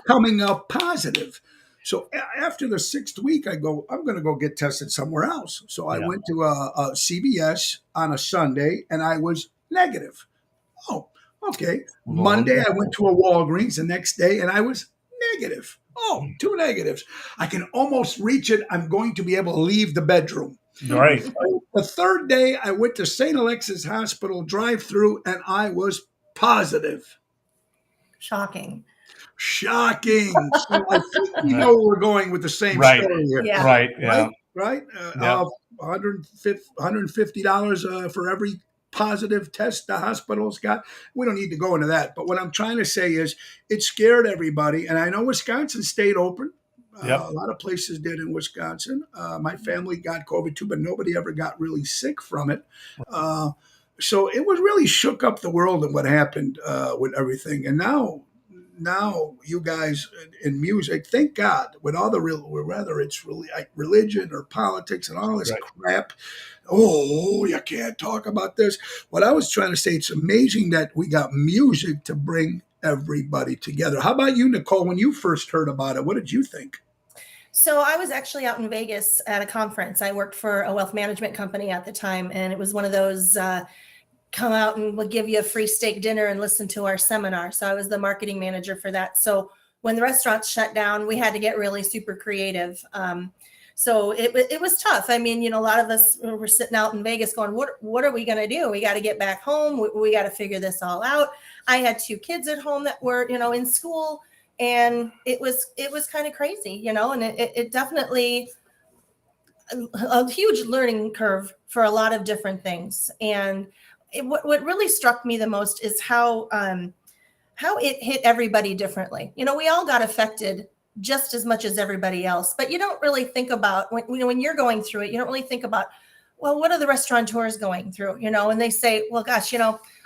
coming up positive. So after the sixth week, I go, I'm going to go get tested somewhere else. So I went to a CVS on a Sunday, and I was negative. Oh, okay. Monday, I went to a Walgreens the next day, and I was negative. Oh, 2 negatives. I can almost reach it. I'm going to be able to leave the bedroom. Right. The third day, I went to St. Alexis Hospital drive-through, and I was positive. Shocking. So I think we know where we're going with the same story here. Yeah. Right. Yeah. Right? $150 for every positive test the hospital's got. We don't need to go into that. But what I'm trying to say is it scared everybody. And I know Wisconsin stayed open. A lot of places did in Wisconsin. My family got COVID too, but nobody ever got really sick from it. So it was really shook up the world and what happened with everything. And now you guys in music, thank God, with all the whether it's really like religion or politics and all this crap. Oh, you can't talk about this. What I was trying to say, it's amazing that we got music to bring everybody together. How about you, Nicole? When you first heard about it, what did you think? So I was actually out in Vegas at a conference. I worked for a wealth management company at the time, and it was one of those come out and we'll give you a free steak dinner and listen to our seminar. So I was the marketing manager for that. So when the restaurants shut down, we had to get really super creative. So it was tough. I mean, a lot of us were sitting out in Vegas going, what are we going to do? We got to get back home. We got to figure this all out. I had 2 kids at home that were, in school, and it was kind of crazy, and it definitely a huge learning curve for a lot of different things. And what really struck me the most is how it hit everybody differently. We all got affected just as much as everybody else, but you don't really think about when you're going through it, you don't really think about, well, what are the restaurateurs going through, and they say, well, gosh,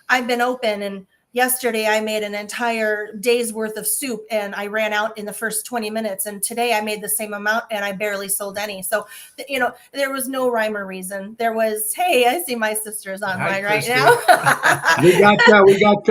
I've been open, and yesterday I made an entire day's worth of soup and I ran out in the first 20 minutes. And today I made the same amount and I barely sold any. So, there was no rhyme or reason. There was, hey, I see my sister's online right now. we got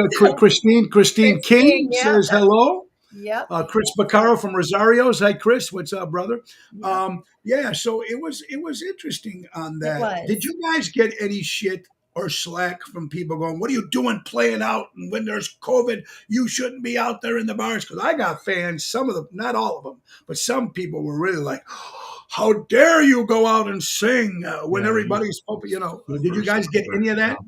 Christine King says hello. Yep. Chris Baccaro from Rosario's. Hi, Chris. What's up, brother? So it was interesting on that. Did you guys get any shit or slack from people going, "What are you doing playing out? And when there's COVID, you shouldn't be out there in the bars." Because I got fans, some of them, not all of them, but some people were really like, "How dare you go out and sing when Yeah, everybody's hoping?" Did you guys get any of that?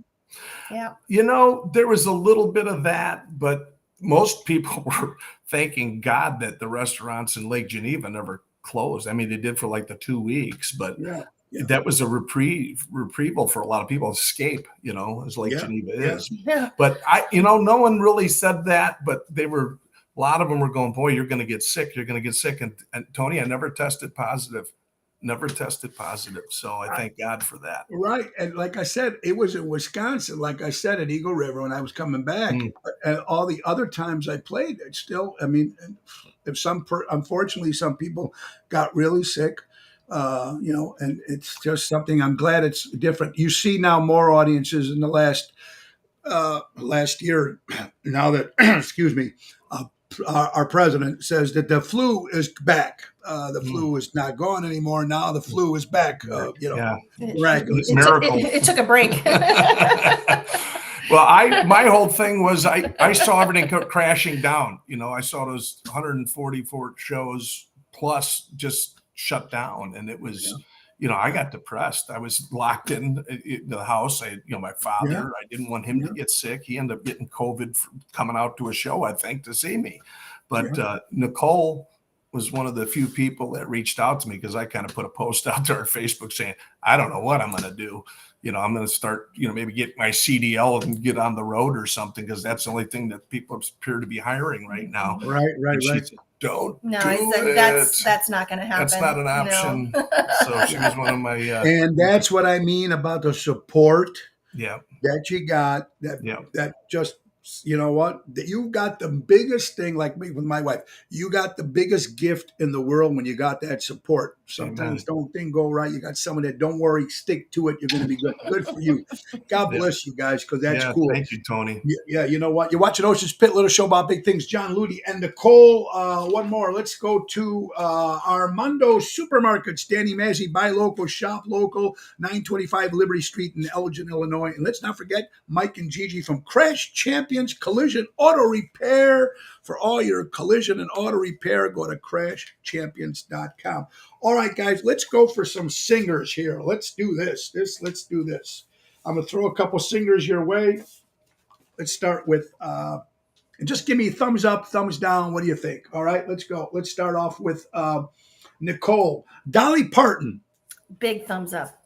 Yeah. There was a little bit of that, but most people were thanking God that the restaurants in Lake Geneva never closed. I mean, they did for like the 2 weeks, but Yeah. that was a reprieval for a lot of people, escape, as Lake Geneva is. Yeah. But no one really said that, but a lot of them were going, "Boy, you're going to get sick. You're going to get sick." And Tony, I never tested positive. So I thank God for that. Right. And like I said, it was in Wisconsin, like I said, at Eagle River when I was coming back. And all the other times I played, it's still, I mean, if unfortunately, some people got really sick, and it's just something. I'm glad it's different. You see now more audiences in the last year, now that, excuse me, our president says that the flu is back. The flu is not gone anymore. Now the flu is back. Yeah. Miraculous. Miracle. It took a break. Well, my whole thing was I saw everything crashing down. I saw those 144 shows plus just shut down, and it was, I got depressed. I was locked in the house. My father, I didn't want him to get sick. He ended up getting COVID from coming out to a show, I think, to see me. But Nicole was one of the few people that reached out to me because I kind of put a post out there on Facebook saying, "I don't know what I'm going to do. I'm going to start, maybe get my CDL and get on the road or something, because that's the only thing that people appear to be hiring right now." Right. Said, "Don't No, do I said it. that's not going to happen. That's not an option." No. So she was one of my. And that's what I mean about the support Yeah. that you got. Yeah. That just, you know what? That you got the biggest thing, like me with my wife. You got the biggest gift in the world when you got that support. Sometimes don't things go right. You got someone that, don't worry, stick to it. You're going to be good. Good for you. God bless you guys, because that's cool. Thank you, Tony. Yeah, you know what? You're watching Ocean's Pit, little show about big things. John Ludi and Nicole. One more. Let's go to Armando Supermarkets. Danny Mazzi, buy local, shop local, 925 Liberty Street in Elgin, Illinois. And let's not forget Mike and Gigi from Crash Champions Collision Auto Repair. For all your collision and auto repair, go to crashchampions.com. All right, guys, let's go for some singers here. Let's do this. Let's do this. I'm going to throw a couple singers your way. Let's start with, and just give me a thumbs up, thumbs down. What do you think? All right, let's go. Let's start off with Nicole. Dolly Parton. Big thumbs up.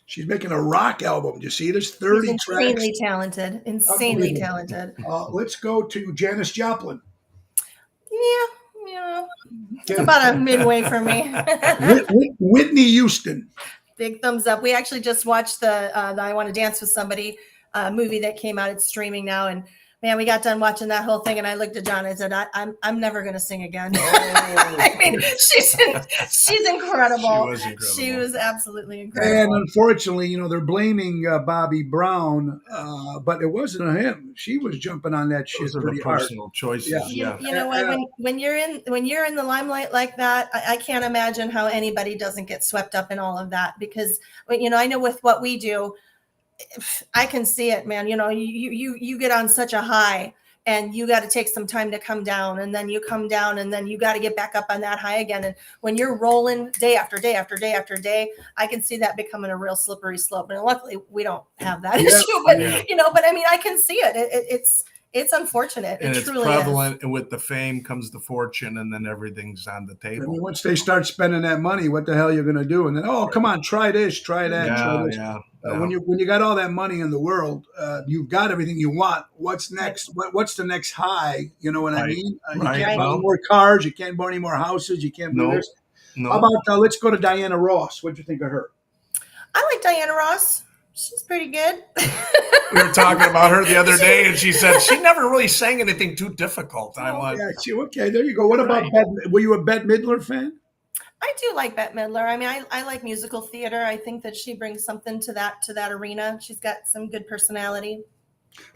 She's making a rock album. Do you see? There's 30 She's tracks. insanely talented. Insanely talented. Let's go to Janis Joplin. Yeah. It's about a midway for me. Whitney Houston. Big thumbs up. We actually just watched the I Want to Dance with Somebody movie that came out. It's streaming now, and man, we got done watching that whole thing, and I looked at John and I said, I'm never going to sing again. I mean, she's incredible. She was absolutely incredible. And unfortunately, they're blaming Bobby Brown, but it wasn't him. She was jumping on that shit pretty hard. Personal choices. You know what? When you're in the limelight like that, I can't imagine how anybody doesn't get swept up in all of that, because I know with what we do, I can see it, man. You get on such a high, and you got to take some time to come down, and then you come down, and then you got to get back up on that high again. And when you're rolling day after day after day after day, I can see that becoming a real slippery slope. And luckily, we don't have that issue. But I mean, I can see it. It's unfortunate. And it it's truly prevalent. is. And with the fame comes the fortune, and then everything's on the table. I mean, once they start spending that money, what the hell are you going to do? And then, come on, try this, try that, try this. When you got all that money in the world, you've got everything you want. What's next? What's the next high? You know what I mean? You can't buy any more cars. You can't buy any more houses. You can't do this. How about let's go to Diana Ross. What'd you think of her? I like Diana Ross. She's pretty good. We were talking about her the other day, and she said she never really sang anything too difficult. And I'm like, okay, there you go. What about were you a Bette Midler fan? I do like Bette Midler. I mean, I like musical theater. I think that she brings something to that arena. She's got some good personality.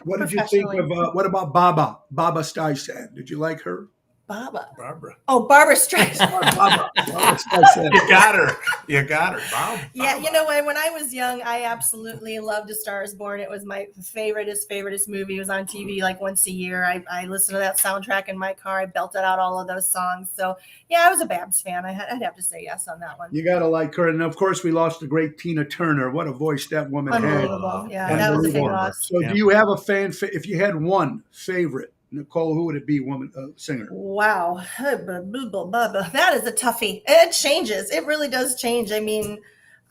What did you think of? What about Baba Streisand? Did you like her? Baba. Barbara. Oh, Barbara Streisand. Barbara Streisand. You got her. You got her. Yeah, you know what? When I was young, I absolutely loved A Star Is Born. It was my favoriteest movie. It was on TV like once a year. I listened to that soundtrack in my car. I belted out all of those songs. So yeah, I was a Babs fan. I'd have to say yes on that one. You gotta like her, and of course we lost the great Tina Turner. What a voice that woman had! Unbelievable. Yeah, that was a big loss. So, do you have a if you had one favorite, Nicole, who would it be? Singer? Wow, that is a toughie. It changes. It really does change. I mean,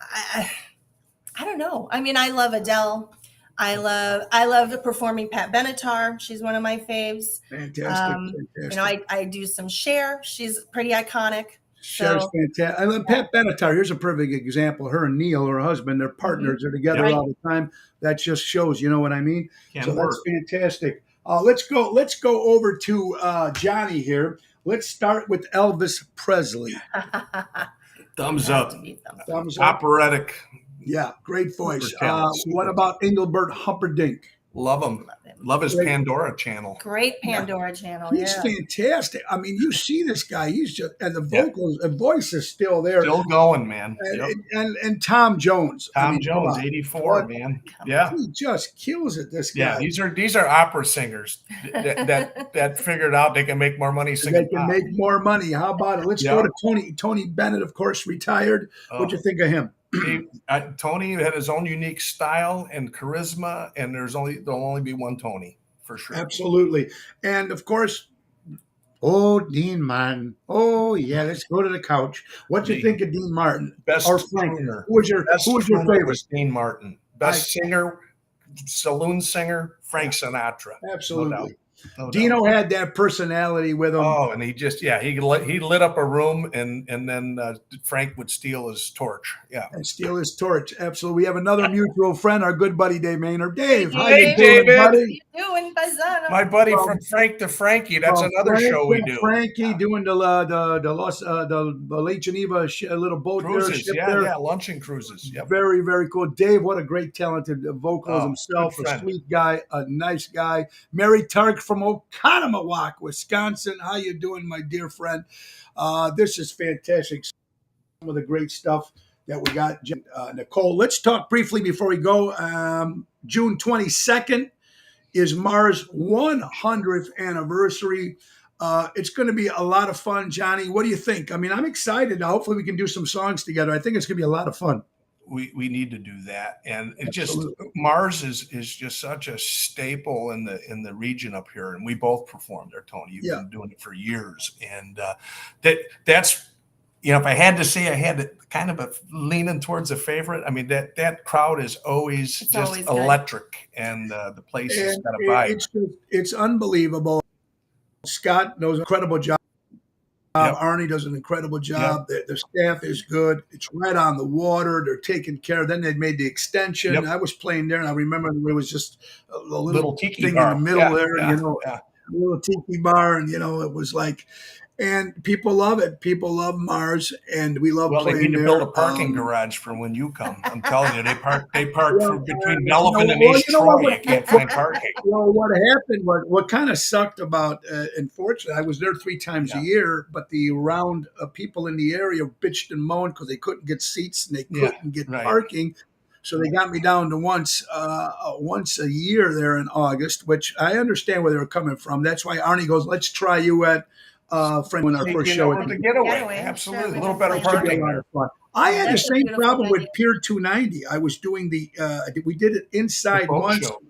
I don't know. I mean, I love Adele. I love performing Pat Benatar. She's one of my faves. Fantastic. You know, I do some Cher. She's pretty iconic. Cher's fantastic. I love Pat Benatar. Here's a perfect example. Her and Neil, her husband, they're partners. They're together all the time. That just shows. You know what I mean? That's fantastic. Let's go over to Johnny here. Let's start with Elvis Presley. Thumbs up. Thumbs up. Operatic. Yeah, great voice. What about Engelbert Humperdinck? Love him. Love his Pandora channel. Great Pandora channel. He's fantastic. I mean, you see this guy. He's just, and the vocals and voice is still there. Still going, man. And Tom Jones. Tom Jones, 84, man. Yeah. He just kills it, this guy. Yeah, these are opera singers that figured out they can make more money singing. They can make more money. How about it? Let's go to Tony Bennett, of course, retired. What'd you think of him? Tony had his own unique style and charisma, and there'll only be one Tony for sure. Absolutely. And of course, Dean Martin. Oh yeah, let's go to the couch. What do you think of Dean Martin? Best or Frank? crooner. Who was your favorite? Was Dean Martin. Best singer, saloon singer, Frank Sinatra. Absolutely. No Dino had that personality with him. Oh, and he lit up a room, and then Frank would steal his torch. Yeah, and steal his torch. Absolutely. We have another mutual friend, our good buddy Dave Maynard. Dave, how hey, you doing, David. buddy? How you doing, Paisano? My buddy from Frank to Frankie. That's another show we do. Frankie doing the Lake Geneva little boat cruises. there. Yeah, luncheon cruises. Yep. Very, very cool. Dave, what a great talented vocalist himself. A sweet guy, a nice guy. Mary Tark from Oconomowoc, Wisconsin. How you doing, my dear friend? This is fantastic. Some of the great stuff that we got. Nicole, let's talk briefly before we go. June 22nd is Mars' 100th anniversary. It's going to be a lot of fun. Johnny, what do you think? I mean, I'm excited. Hopefully we can do some songs together. I think it's going to be a lot of fun. We need to do that, and it just Mars is just such a staple in the region up here, and we both performed there, Tony. You've been doing it for years, and that's if I had to say, I had kind of a leaning towards a favorite. I mean that crowd is always electric, and the place has got a vibe. It's unbelievable. Scott does an incredible job. Arnie does an incredible job. The staff is good. It's right on the water. They're taking care. Then they made the extension. I was playing there, and I remember there was just a little tiki thing bar in the middle there, a little tiki bar, and it was like. And people love it. People love Mars, and we love playing there. Well, they need to build a parking garage for when you come. I'm telling you, they park between Melvin and East Troy. You can't find parking. Well, what happened, what kind of sucked about, unfortunately, I was there 3 times a year, but the people in the area bitched and moaned because they couldn't get seats and they couldn't get parking. So they got me down to once a year there in August, which I understand where they were coming from. That's why Arnie goes, let's try you at Frank when our first show. The getaway. Absolutely. A little better parking. I had the same problem with Pier 290. I was doing we did it inside once. Show.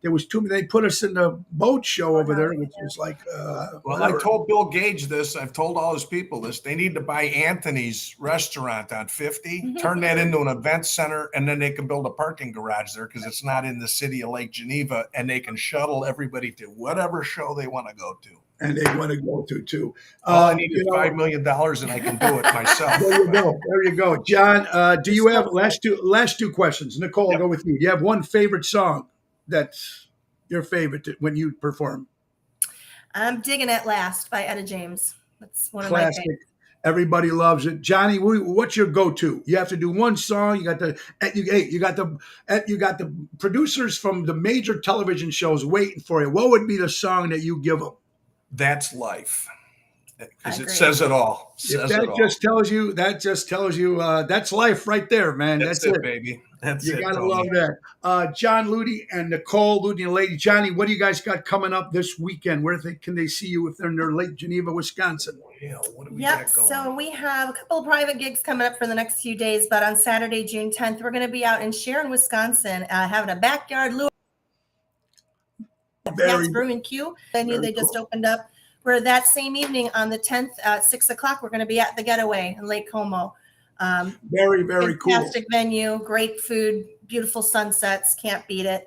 There was they put us in the boat show over there, which was like. Well, I told Bill Gage this. I've told all his people this. They need to buy Anthony's restaurant on 50, turn that into an event center, and then they can build a parking garage there because it's not in the city of Lake Geneva, and they can shuttle everybody to whatever show they want to go to. And they want to go to too. All I need is $5 million, and I can do it myself. There you go, John. Do you have last two questions? Nicole, I'll go with you. Do you have one favorite song that's your favorite when you perform? I'm Digging At Last by Etta James. That's one of my classic. favorites. Everybody loves it. Johnny, what's your go-to? You have to do one song. You got the producers from the major television shows waiting for you. What would be the song that you give them? That's Life. because it agree. says it all. If Says that it all. just tells you that's life right there, man. That's it, baby. That's You it, gotta Tony. love that. John Ludi and Nicole Ludi and Lady Johnny, what do you guys got coming up this weekend? Where can they see you if they're near Lake Geneva, Wisconsin? Yeah, what do we Yep. got going? So we have a couple of private gigs coming up for the next few days, but on Saturday, June 10th, we're going to be out in Sharon, Wisconsin, having a backyard Very, Brewing Q venue. very They just cool. opened up. Where that same evening on the 10th at 6:00, we're going to be at the Getaway in Lake Como. very, very cool. Fantastic venue, great food, beautiful sunsets, can't beat it.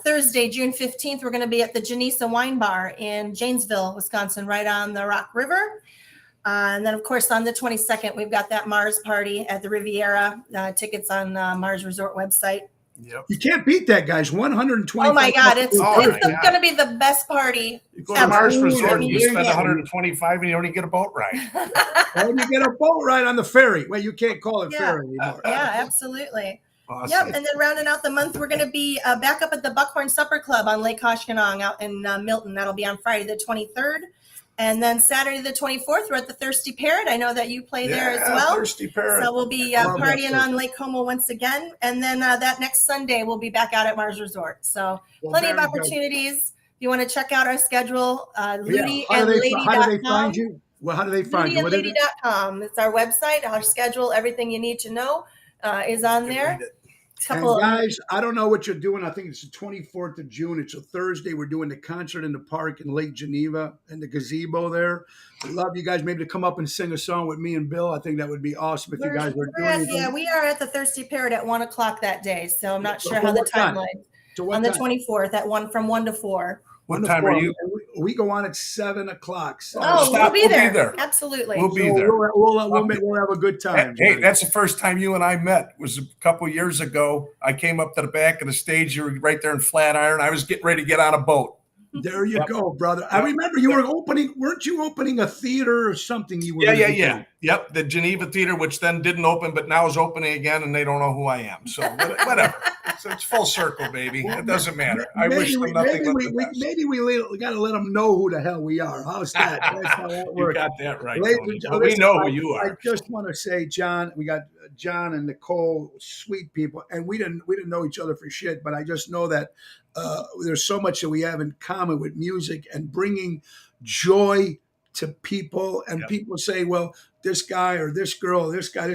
Thursday, June 15th, we're going to be at the Janissa Wine Bar in Janesville, Wisconsin, right on the Rock River. And then, of course, on the 22nd, we've got that Mars party at the Riviera. Tickets on Mars Resort website. Yep. You can't beat that, guys. 120. Oh my God, it's Oh my God. going to be the best party. You go to ever. Mars Resort Ooh, and you yeah. spend 125 and you only get a boat ride. And you get a boat ride on the ferry. Well, you can't call it Yeah. ferry anymore. Yeah, absolutely. Awesome. Yep, and then rounding out the month, we're going to be back up at the Buckhorn Supper Club on Lake Koshkonong out in Milton. That'll be on Friday the 23rd. And then Saturday the 24th, we're at the Thirsty Parrot. I know that you play there as well. Thirsty Parrot. So we'll be Love that partying place. on Lake Como once again. And then that next Sunday, we'll be back out at Mars Resort. So Well, plenty of very good. opportunities. If you want to check out our schedule, Yeah. How do they find LudyandLady.com. you? Well, how do they find you? What is it? LudyandLady.com. It's our website, our schedule, everything you need to know is on there. And guys, I don't know what you're doing. I think it's the 24th of June. It's a Thursday. We're doing the concert in the park in Lake Geneva in the gazebo there. I'd love you guys maybe to come up and sing a song with me and Bill. I think that would be awesome if you guys were doing anything. Yeah, we are at the Thirsty Parrot at 1:00 that day. So I'm not So sure how the what time? timeline. So what On the time? 24th at 1 from 1 to 4. What time are you? We go on at 7 o'clock. So Oh, stop. we'll be there. We'll be there. Absolutely. We'll be there. We'll have a good time. Hey, that's the first time you and I met. It was a couple years ago. I came up to the back of the stage. You were right there in Flatiron. I was getting ready to get on a boat. There you Yep. go, brother. I remember you were weren't you opening a theater or something? You were Yeah. Yep. The Geneva Theater, which then didn't open, but now is opening again, and they don't know who I am. So whatever. It's full circle, baby. It doesn't matter. I wish them nothing but the best. Maybe we got to let them know who the hell we are. How's that? That's how that You works. got that right, Ladies Tony. and But we listen, know who you I are. just want to say, John, we got John and Nicole, sweet people, and we didn't know each other for shit, but I just know that there's so much that we have in common with music and bringing joy to people. And Yep. people say, well, this guy or this girl, this guy.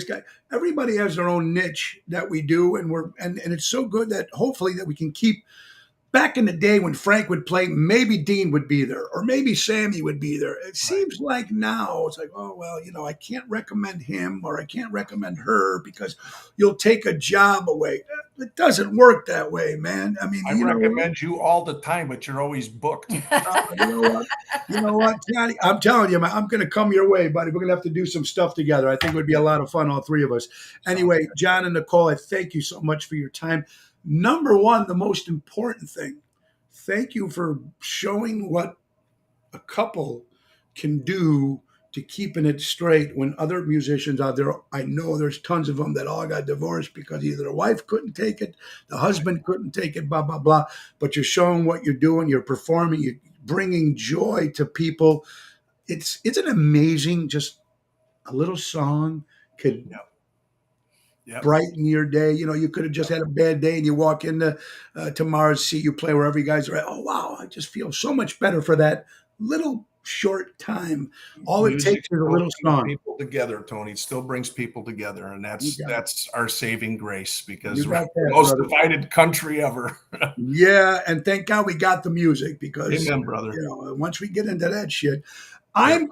Everybody has their own niche that we do, and it's so good that hopefully that we can keep. Back in the day when Frank would play, maybe Dean would be there, or maybe Sammy would be there. It seems like now it's like, oh, well, I can't recommend him or I can't recommend her because you'll take a job away. It doesn't work that way, man. I mean, I recommend you all the time, but you're always booked. you know what, Johnny? I'm telling you, man, I'm going to come your way, buddy. We're going to have to do some stuff together. I think it would be a lot of fun, all three of us. Anyway, John and Nicole, I thank you so much for your time. Number one, the most important thing, thank you for showing what a couple can do to keeping it straight when other musicians out there, I know there's tons of them that all got divorced because either the wife couldn't take it, the husband couldn't take it, blah, blah, blah. But you're showing what you're doing, you're performing, you're bringing joy to people. It's an amazing, just a little song could Yep. brighten your day. You could have just had a bad day and you walk into tomorrow's, see you play wherever you guys are at. Oh, wow, I just feel so much better for that little short time. All it Music takes is a little brings song. people together, Tony. It still brings people together, and You got it. that's our saving grace because You we're got the that, most brother. divided country ever. Yeah, and thank God we got the music because Amen, brother. once we get into that shit, I'm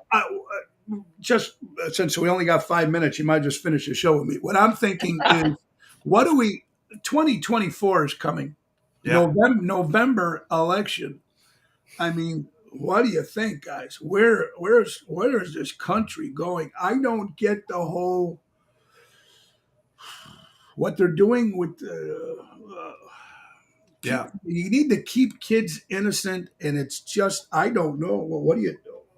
just since we only got 5 minutes, you might just finish the show with me. What I'm thinking is, 2024 is coming, Yeah. November election. I mean, what do you think, guys? Where's this country going? I don't get the whole what they're doing with Yeah. you need to keep kids innocent, and it's just I don't know. Well,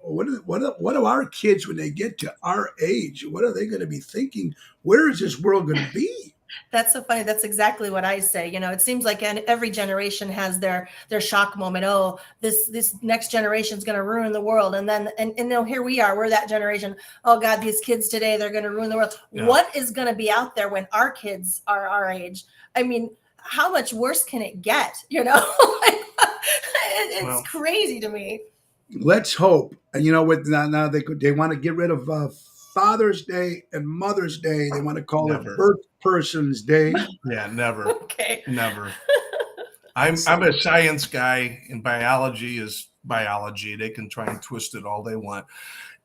what do our kids when they get to our age? What are they going to be thinking? Where is this world going to be? That's so funny. That's exactly what I say. It seems like every generation has their shock moment. Oh, this next generation is going to ruin the world, and then here we are. We're that generation. Oh God, these kids today, they're going to ruin the world. Yeah. What is going to be out there when our kids are our age? I mean, how much worse can it get? It's Well, crazy to me. Let's hope. And you know what? Now they want to get rid of Father's Day and Mother's Day. They want to call Never. it Birth Person's Day. Yeah, never, Okay. never. I'm a science guy, and biology is biology. They can try and twist it all they want.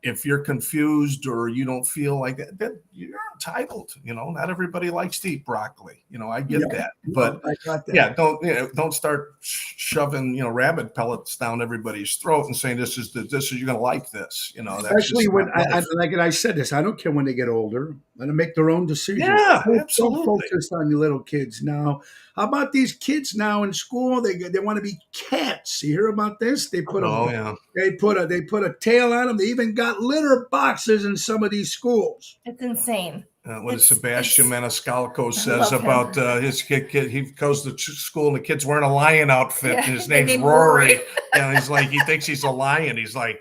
If you're confused or you don't feel like that, then you're entitled. Not everybody likes to eat broccoli. I get Yeah. that, but I got that. yeah, don't start shoving rabbit pellets down everybody's throat and saying this is you're going to like this. That's Especially just when not life. I said this, I don't care when they get older. Let them make their own decisions. Yeah, Don't absolutely. focus on your little kids now. How about these kids now in school? They want to be cats. You hear about this? They put Oh yeah. they put a tail on them. They even got litter boxes in some of these schools. It's insane. What does It's- Sebastian Maniscalco love says him. about his kid? He goes to school and the kid's wearing a lion outfit, Yeah, and his they name's named Rory. Rory. And he's like, he thinks he's a lion. He's like,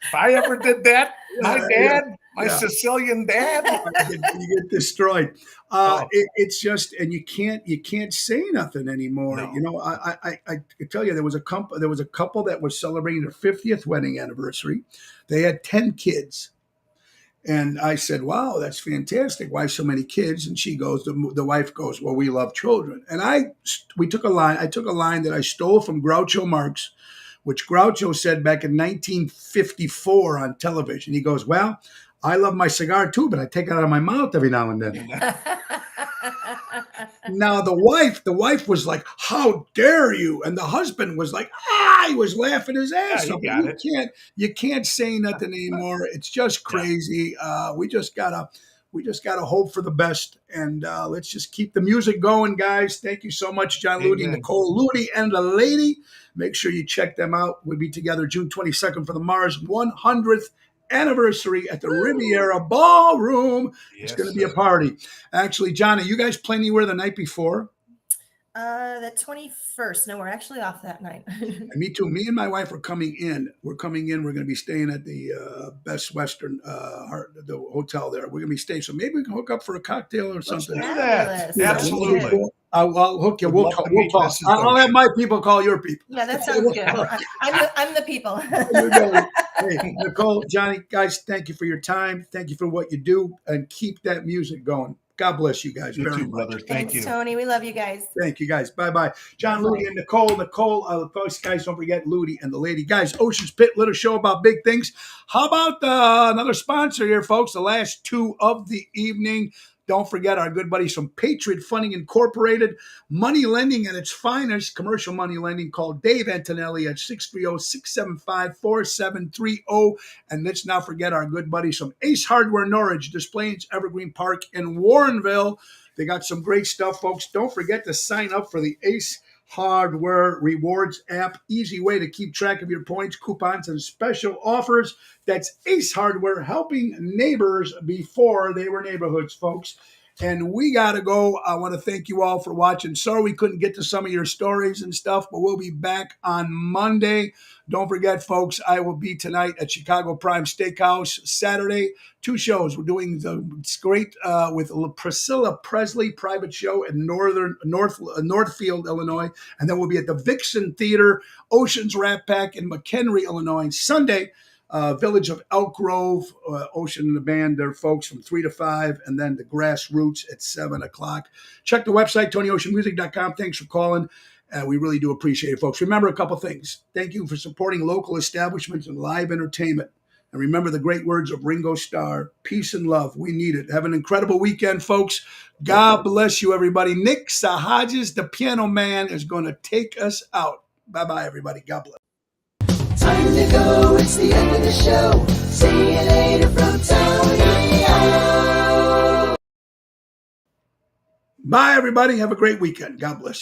if I ever did that, my dad, my yeah. Sicilian dad. You get destroyed. Oh. It's just, and you can't say nothing anymore. No. I tell you, there was a couple that was celebrating their 50th wedding anniversary. They had 10 kids. And I said, wow, that's fantastic. Why so many kids? And the wife goes, well, we love children. And I took a line that I stole from Groucho Marx, which Groucho said back in 1954 on television. He goes, well, I love my cigar too, but I take it out of my mouth every now and then. Now the wife was like, how dare you? And the husband was like, he was laughing his ass Yeah, off. he got it. You can't say nothing anymore. It's just crazy. We just gotta hope for the best, and let's just keep the music going, guys. Thank you so much, John Ludi, Amen. Nicole Ludi, and the lady. Make sure you check them out. We'll be together June 22nd for the Mars 100th anniversary at the Riviera Ballroom. It's going to be a party. Actually, Johnny, you guys play anywhere the night before? The 21st. No, we're actually off that night. And me too. Me and my wife are coming in. We're coming in. We're going to be staying at the Best Western, the hotel there. We're going to be staying. So maybe we can hook up for a cocktail or something. do that. Fabulous. Yeah, Absolutely. I'll hook you. Would We'll love talk. to We'll meet talk. Mrs. I'll have my people call your people. Yeah, that sounds good. I'm the people. You know, hey, Nicole, Johnny, guys, thank you for your time. Thank you for what you do, and keep that music going. God bless you guys You very too, much. brother. Thank Thanks, you. Tony. We love you guys. Thank you, guys. Bye-bye. John Ludi and Nicole. Folks, guys, don't forget Ludi and the lady. Guys, Ocean's Pit, little show about big things. How about another sponsor here, folks? The last two of the evening. Don't forget our good buddies from Patriot Funding Incorporated. Money lending at its finest. Commercial money lending. Call Dave Antonelli at 630-675-4730. And let's not forget our good buddies from Ace Hardware Norwich, Des Plaines, Evergreen Park, and Warrenville. They got some great stuff, folks. Don't forget to sign up for the Ace Hardware Rewards app. Easy way to keep track of your points, coupons, and special offers. That's Ace Hardware, helping neighbors before they were neighborhoods, folks. And we got to go. I want to thank you all for watching. Sorry we couldn't get to some of your stories and stuff, but we'll be back on Monday. Don't forget, folks, I will be tonight at Chicago Prime Steakhouse. Saturday, 2 shows. We're doing it's great with Priscilla Presley, private show in Northfield, Illinois. And then we'll be at the Vixen Theater, Oceans Rat Pack in McHenry, Illinois. Sunday, Village of Elk Grove, Ocean and the band there, folks, from 3 to 5, and then the Grassroots at 7 o'clock. Check the website, TonyOceanMusic.com. Thanks for calling. We really do appreciate it, folks. Remember a couple things. Thank you for supporting local establishments and live entertainment. And remember the great words of Ringo Starr, peace and love. We need it. Have an incredible weekend, folks. God bless you, everybody. Nick Sahajas, the piano man, is going to take us out. Bye-bye, everybody. God bless. Time to go, it's the end of the show. See you later from Tony O. Bye, everybody. Have a great weekend. God bless you.